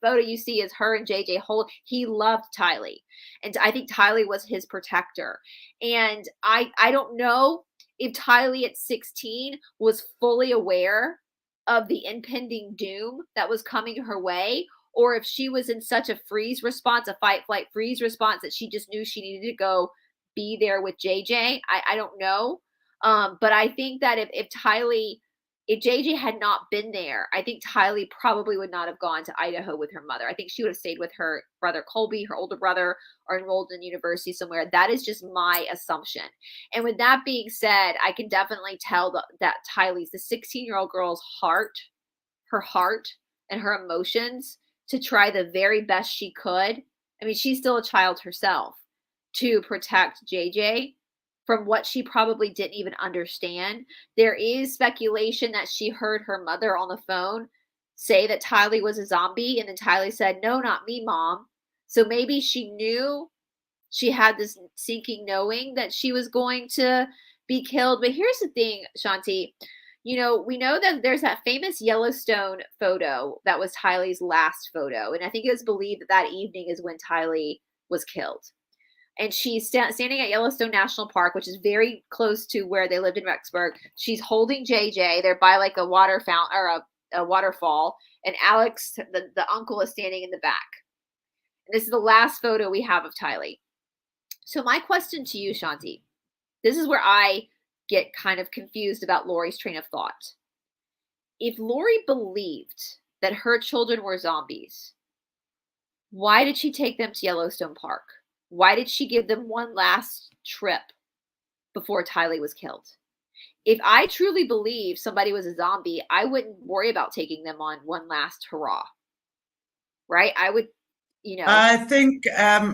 photo you see is her and JJ he loved Tylee. And I think Tylee was his protector. And I don't know if Tylee at 16 was fully aware of the impending doom that was coming her way, or if she was in such a freeze response, a fight, flight, freeze response, that she just knew she needed to go be there with JJ. I don't know. But I think that if JJ had not been there, I think Tylee probably would not have gone to Idaho with her mother. I think she would have stayed with her brother Colby, her older brother, or enrolled in university somewhere. That is just my assumption. And with that being said, I can definitely tell that Tylee's, the 16-year-old girl's heart and her emotions to try the very best she could. I mean, she's still a child herself, to protect JJ from what she probably didn't even understand. There is speculation that she heard her mother on the phone say that Tylee was a zombie, and then Tylee said, "No, not me, Mom." So maybe she knew, she had this sinking knowing that she was going to be killed. But here's the thing, Shanti. We know that there's that famous Yellowstone photo that was Tylee's last photo. And I think it was believed that evening is when Tylee was killed. And she's standing at Yellowstone National Park, which is very close to where they lived in Rexburg. She's holding JJ. They're by like a water fountain or a waterfall. And Alex, the uncle, is standing in the back. And this is the last photo we have of Tylee. So my question to you, Shanti, this is where I get kind of confused about Laurie's train of thought. If Laurie believed that her children were zombies, why did she take them to Yellowstone Park? Why did she give them one last trip before Tylee was killed? If I truly believe somebody was a zombie, I wouldn't worry about taking them on one last hurrah. Right? I would, I think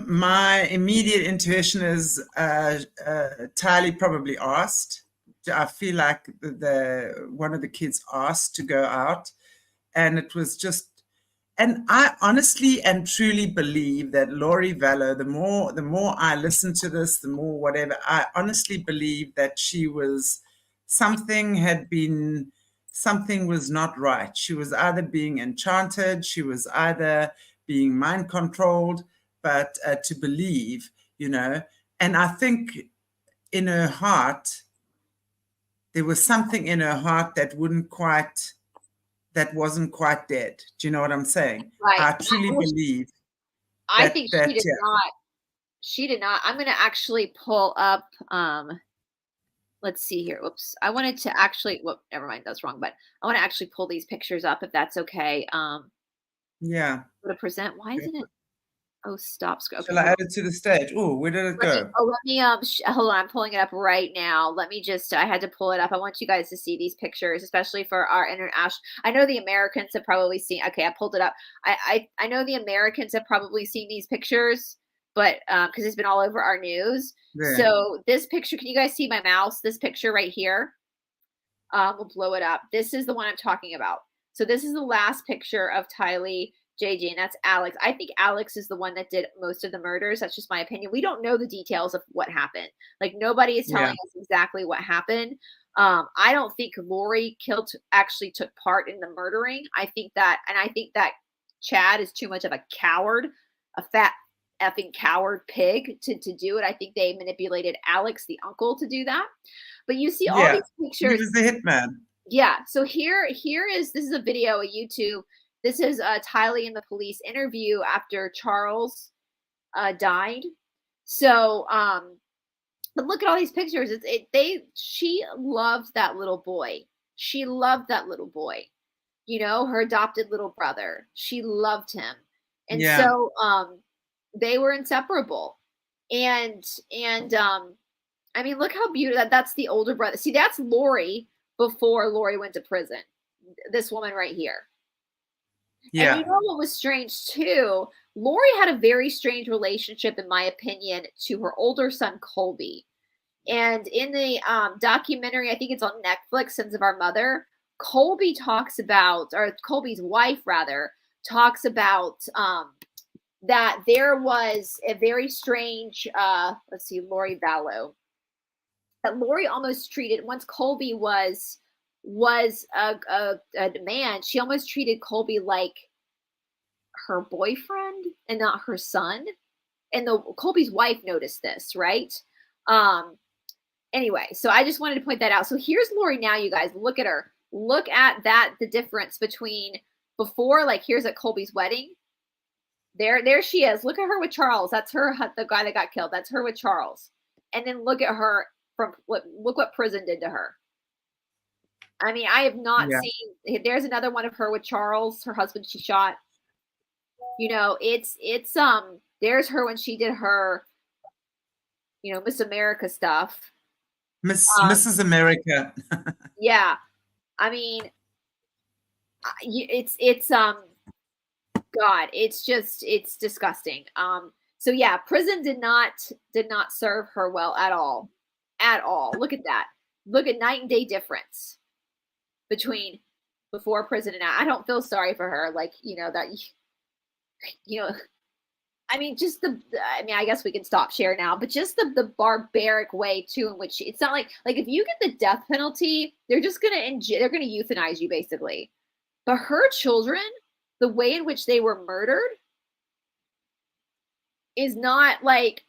my immediate intuition is Tylee probably asked. I feel like one of the kids asked to go out, and it was just. And I honestly and truly believe that Laurie Vallow, the more I listen to this, the more whatever, I honestly believe that something was not right. She was either being enchanted, she was either being mind controlled, but to believe, and I think in her heart, there was something in her heart that wasn't quite dead. Do you know what I'm saying? Right. I truly believe. I think she did not. I'm going to actually pull up, let's see here. Whoops. I wanted to actually, never mind. That's wrong. But I want to actually pull these pictures up if that's okay. Yeah. To present. Why isn't it? Oh, stop. Okay, shall I add it to the stage? Oh, where did it go? Let me hold on. I'm pulling it up right now. Let me just, I had to pull it up. I want you guys to see these pictures, especially for our international. I know the Americans have probably seen, okay, I pulled it up. I know the Americans have probably seen these pictures, but because it's been all over our news. Yeah. So this picture, can you guys see my mouse? This picture right here, we'll blow it up. This is the one I'm talking about. So this is the last picture of Tylee, JJ, and that's Alex. I think Alex is the one that did most of the murders. That's just my opinion. We don't know the details of what happened. Like, nobody is telling us exactly what happened. I don't think Laurie actually took part in the murdering. I think that Chad is too much of a coward, a fat effing coward pig to do it. I think they manipulated Alex, the uncle, to do that. But you see all these pictures. He was the hitman. Yeah. So this is a video, a YouTube. This is Tylee in the police interview after Charles died. So, but look at all these pictures. She loved that little boy. She loved that little boy. You know, her adopted little brother. She loved him. And Yeah. so they were inseparable. And I mean, look how beautiful that's the older brother. See, that's Laurie before Laurie went to prison. This woman right here. And you Yeah. know what was strange too? Laurie had a very strange relationship, in my opinion, to her older son Colby. And in the documentary, I think it's on Netflix, Sins of Our Mother, Colby talks about, or Colby's wife rather, talks about that there was a very strange, let's see, Laurie Vallow, that Laurie almost treated, once Colby was a man, she almost treated Colby like her boyfriend and not her son. And Colby's wife noticed this, right? Anyway, so I just wanted to point that out. So here's Laurie now, you guys. Look at her. Look at that, the difference between before, like here's at Colby's wedding. There she is. Look at her with Charles. That's her, the guy that got killed. That's her with Charles. And then look at her look what prison did to her. I mean, I have not seen, there's another one of her with Charles, her husband she shot. You know, it's there's her when she did her, you know, Miss America stuff. Mrs. America. Yeah. I mean, it's God, it's disgusting. So yeah, prison did not serve her well at all. At all. Look at that. Look at night and day difference between before prison and now. I don't feel sorry for her. Like, you know, that, you know, I mean, just I mean, I guess we can stop share now, but just the barbaric way too, in which it's not like if you get the death penalty, they're just going to, they're going to euthanize you basically. But her children, the way in which they were murdered is not like,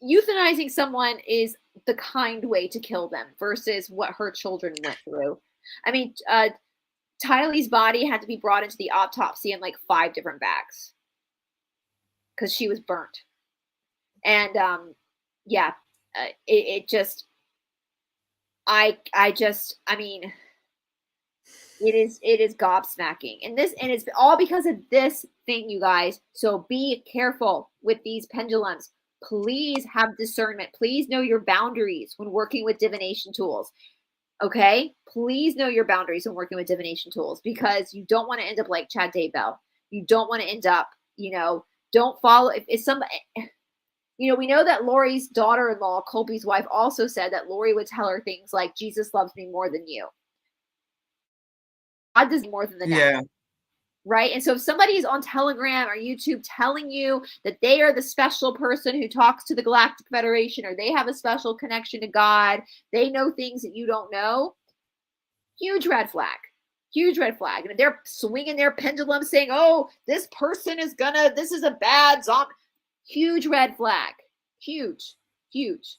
euthanizing someone is the kind way to kill them versus what her children went through. I mean, Tylee's body had to be brought into the autopsy in like 5 different bags because she was burnt. And yeah, it just, I mean, it is gobsmacking. And it's all because of this thing, you guys. So be careful with these pendulums. Please have discernment. Please know your boundaries when working with divination tools. Okay? Please know your boundaries when working with divination tools, because you don't want to end up like Chad Daybell. You don't want to end up, you know, don't follow. If somebody, you know, we know that Laurie's daughter-in-law, Colby's wife, also said that Laurie would tell her things like, Jesus loves me more than you. God does more than the next. Right? And so if somebody is on Telegram or YouTube telling you that they are the special person who talks to the Galactic Federation, or they have a special connection to God, they know things that you don't know, huge red flag. Huge red flag. And if they're swinging their pendulum saying, oh, this person is this is a bad zombie, huge red flag. Huge. Huge.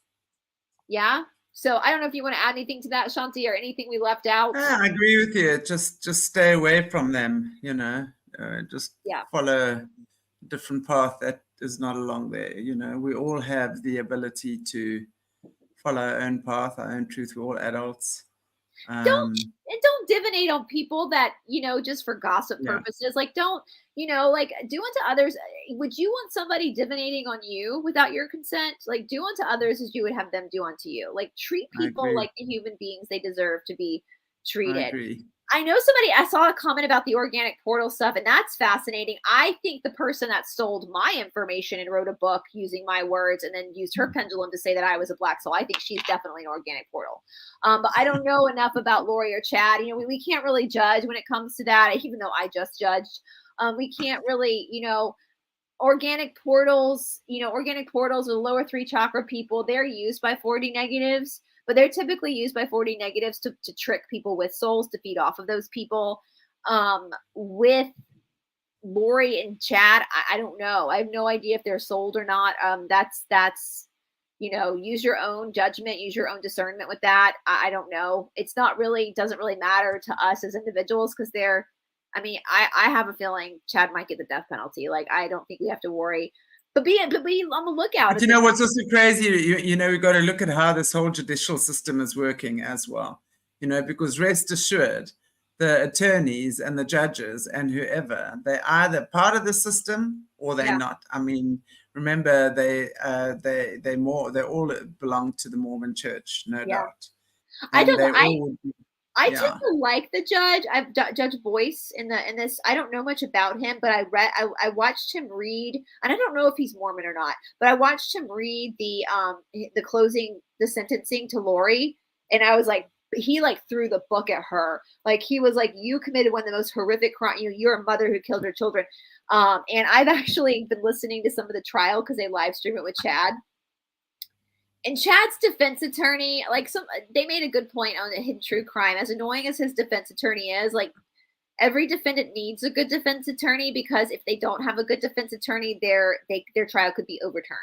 Yeah? So I don't know if you want to add anything to that, Shanti, or anything we left out. I agree with you. Just stay away from them, you know. Just follow a different path that is not along there. You know, we all have the ability to follow our own path, our own truth. We're all adults. Don't divinate on people that, you know, just for gossip purposes. Like, don't, you know, like, do unto others. Would you want somebody divinating on you without your consent? Like, do unto others as you would have them do unto you. Like, treat people like the human beings they deserve to be treated. I know I saw a comment about the organic portal stuff, and that's fascinating. I think the person that stole my information and wrote a book using my words and then used her pendulum to say that I was a black soul, I think she's definitely an organic portal. But I don't know enough about Laurie or Chad. You know, we can't really judge when it comes to that, even though I just judged. We can't really, you know, organic portals are the lower 3 chakra people. They're used by 4D negatives. But they're typically used by 4D negatives to trick people with souls, to feed off of those people. With Laurie and Chad, I don't know. I have no idea if they're sold or not. That's, you know, use your own judgment, use your own discernment with that. I don't know. It's not really, doesn't really matter to us as individuals, because they're I mean, I have a feeling Chad might get the death penalty. Like, I don't think we have to worry. But be on the lookout. But you know what's also crazy? You know, we've got to look at how this whole judicial system is working as well. You know, because rest assured, the attorneys and the judges and whoever, they're either part of the system or they're not. I mean, remember they all belong to the Mormon Church, no doubt. I And don't they know. all I tend to like the judge. I've Judge Boyce in this. I don't know much about him, but I watched him read, and I don't know if he's Mormon or not, but I watched him read the sentencing to Laurie, and I was like, he like threw the book at her. Like, he was like, you committed one of the most horrific crimes. You're a mother who killed her children. And I've actually been listening to some of the trial because they live stream it with Chad. And Chad's defense attorney, like, they made a good point on the Hidden True Crime. As annoying as his defense attorney is, like, every defendant needs a good defense attorney, because if they don't have a good defense attorney, their trial could be overturned,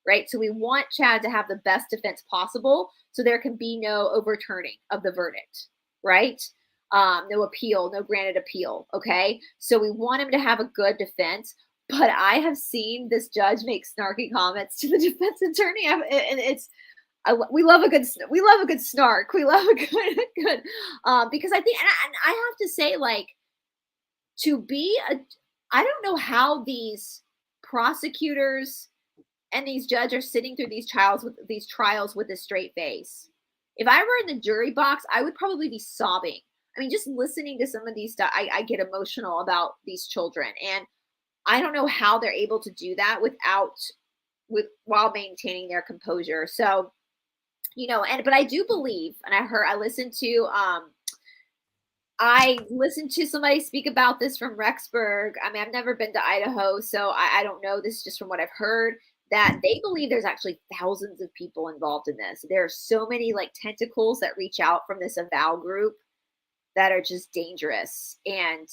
right? So we want Chad to have the best defense possible, so there can be no overturning of the verdict, right? No appeal, no granted appeal. Okay, so we want him to have a good defense. But I have seen this judge make snarky comments to the defense attorney, and we love a good snark. We love a good because I think, and I have to say, like, I don't know how these prosecutors and these judges are sitting through these trials with a straight face. If I were in the jury box, I would probably be sobbing. I mean, just listening to some of these stuff, I get emotional about these children, and I don't know how they're able to do that while maintaining their composure. So, but I do believe, and I listened to somebody speak about this from Rexburg. I mean, I've never been to Idaho, so I don't know this, just from what I've heard, that they believe there's actually thousands of people involved in this. There are so many, like, tentacles that reach out from this avow group that are just dangerous. And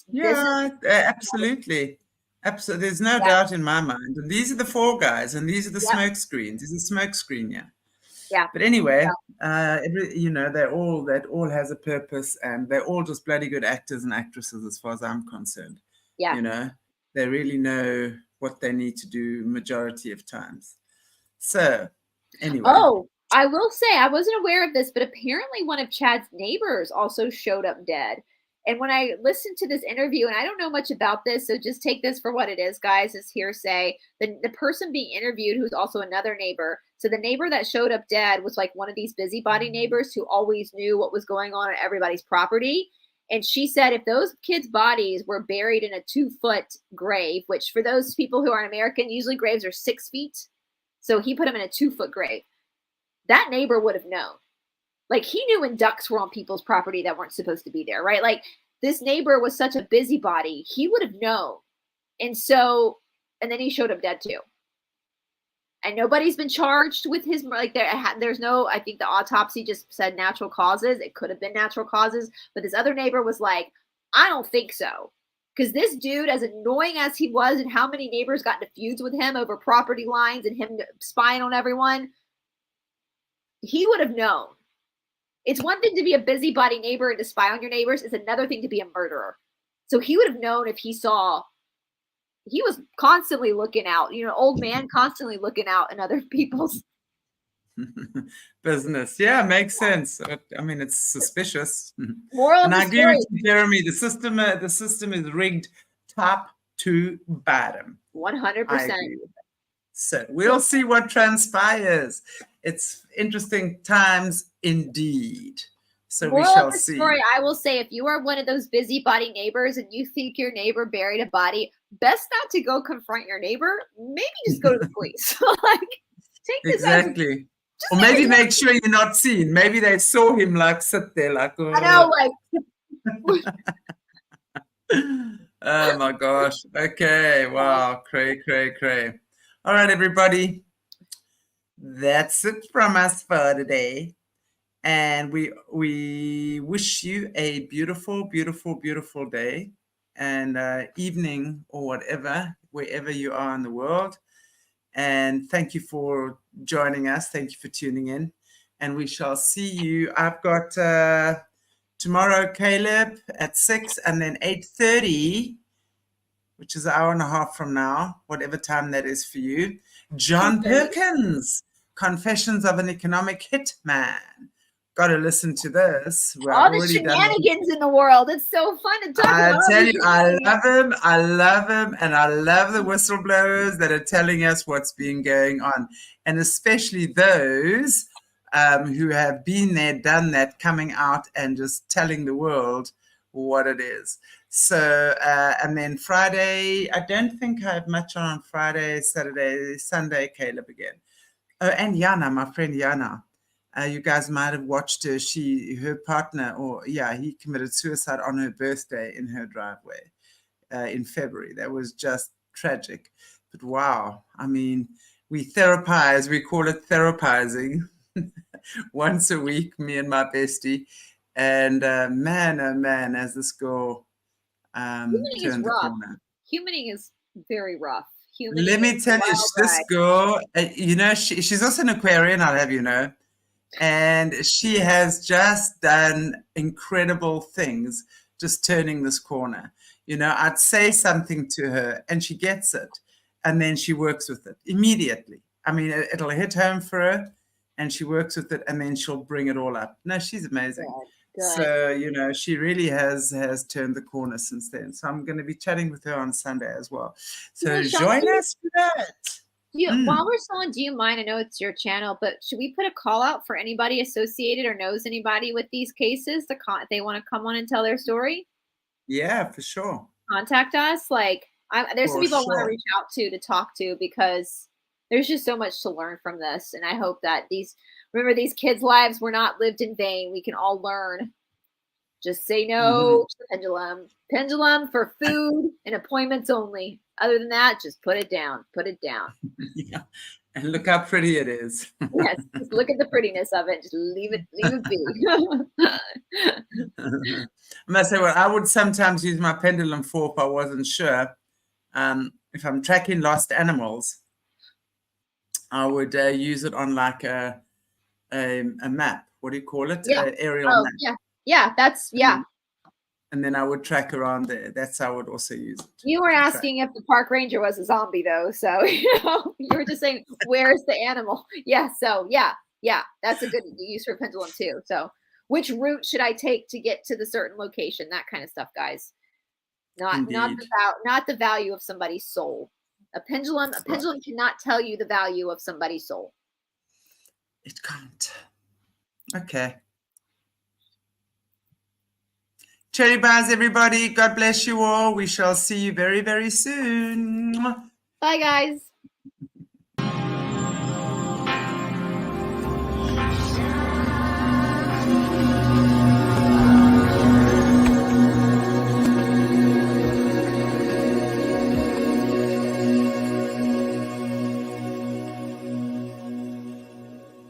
absolutely. Absolutely. There's no doubt in my mind. And these are the four guys, and these are the smoke screens. This is a smoke screen, yeah. Yeah. But anyway, that all has a purpose, and they're all just bloody good actors and actresses as far as I'm concerned. Yeah. They really know what they need to do majority of times. So anyway. Oh, I will say, I wasn't aware of this, but apparently one of Chad's neighbors also showed up dead. And when I listened to this interview, and I don't know much about this, so just take this for what it is, guys, is hearsay. The person being interviewed, who's also another neighbor. So the neighbor that showed up dead was like one of these busybody neighbors who always knew what was going on everybody's property. And she said if those kids' bodies were buried in a 2-foot grave, which for those people who aren't American, usually graves are 6 feet. So he put them in a 2-foot grave. That neighbor would have known. Like, he knew when ducks were on people's property that weren't supposed to be there, right? Like, this neighbor was such a busybody, he would have known. And then he showed up dead too. And nobody's been charged with his, like, there's no, I think the autopsy just said natural causes. It could have been natural causes. But this other neighbor was like, I don't think so. Because this dude, as annoying as he was, and how many neighbors got into feuds with him over property lines and him spying on everyone, he would have known. It's one thing to be a busybody neighbor and to spy on your neighbors. It's another thing to be a murderer. So he would have known if he saw. He was constantly looking out, old man constantly looking out in other people's business. Yeah, makes sense. I mean, it's suspicious. Moral and of I the agree story. with you, Jeremy. The system is rigged top to bottom. 100%. So we'll see what transpires. It's interesting times indeed. So we shall see. Story, I will say, if you are one of those busybody neighbors and you think your neighbor buried a body, best not to go confront your neighbor. Maybe just go to the police. Like, take this exactly. Or maybe make sure you're not seen. Maybe they saw him like sit there like. Oh. I know, like. Oh my gosh. Okay. Wow. Cray. All right, everybody. That's it from us for today. And we wish you a beautiful, beautiful, beautiful day and evening or whatever, wherever you are in the world. And thank you for joining us. Thank you for tuning in. And we shall see you. I've got Tomorrow, Caleb at 6, and then 8:30, which is an hour and a half from now, whatever time that is for you. John 2:30. Perkins, Confessions of an Economic Hitman. Got to listen to this. We're All the already done. shenanigans in the world. It's so fun to talk I about. tell you, I love him, and I love the whistleblowers that are telling us what's been going on, and especially those who have been there, done that, coming out and just telling the world what it is. So, and then Friday, I don't think I have much on Friday, Saturday, Sunday, Caleb again. Oh, and Yana, my friend Yana. You guys might have watched her. Her partner, he committed suicide on her birthday in her driveway in February. That was just tragic. But wow, I mean, we therapize, we call it therapizing once a week, me and my bestie. And man, oh man, as this girl turned the corner. Humaning is very rough. Let me tell you, this girl, she's also an Aquarian, I'll have you know. And she has just done incredible things, just turning this corner. I'd say something to her and she gets it. And then she works with it immediately. I mean, it'll hit home for her and she works with it and then she'll bring it all up. No, she's amazing. Good. So, she really has turned the corner since then. So I'm going to be chatting with her on Sunday as well. So join us for that. While we're still on, do you mind? I know it's your channel, but should we put a call out for anybody associated or knows anybody with these cases if they want to come on and tell their story? Yeah, for sure. Contact us. There's some people I want to reach out to talk to because there's just so much to learn from this. And I hope that these kids' lives were not lived in vain. We can all learn. Just say no to the pendulum. Pendulum for food and appointments only. Other than that, just put it down. Put it down. Yeah. And look how pretty it is. Yes, just look at the prettiness of it. Just leave it be. I must say, I would sometimes use my pendulum for if I wasn't sure. If I'm tracking lost animals, I would use it on like a map. What do you call it? Yeah. Aerial map. Yeah. Yeah, that's And then I would track around there. That's how I would also use it. You were asking if the park ranger was a zombie, though. So, you were just saying, where's the animal? Yeah. So, yeah. That's a good use for pendulum, too. So, which route should I take to get to the certain location? That kind of stuff, guys. Not the value of somebody's soul. A pendulum cannot tell you the value of somebody's soul. It can't. Okay. Cherry bars, everybody. God bless you all. We shall see you very, very soon. Bye, guys.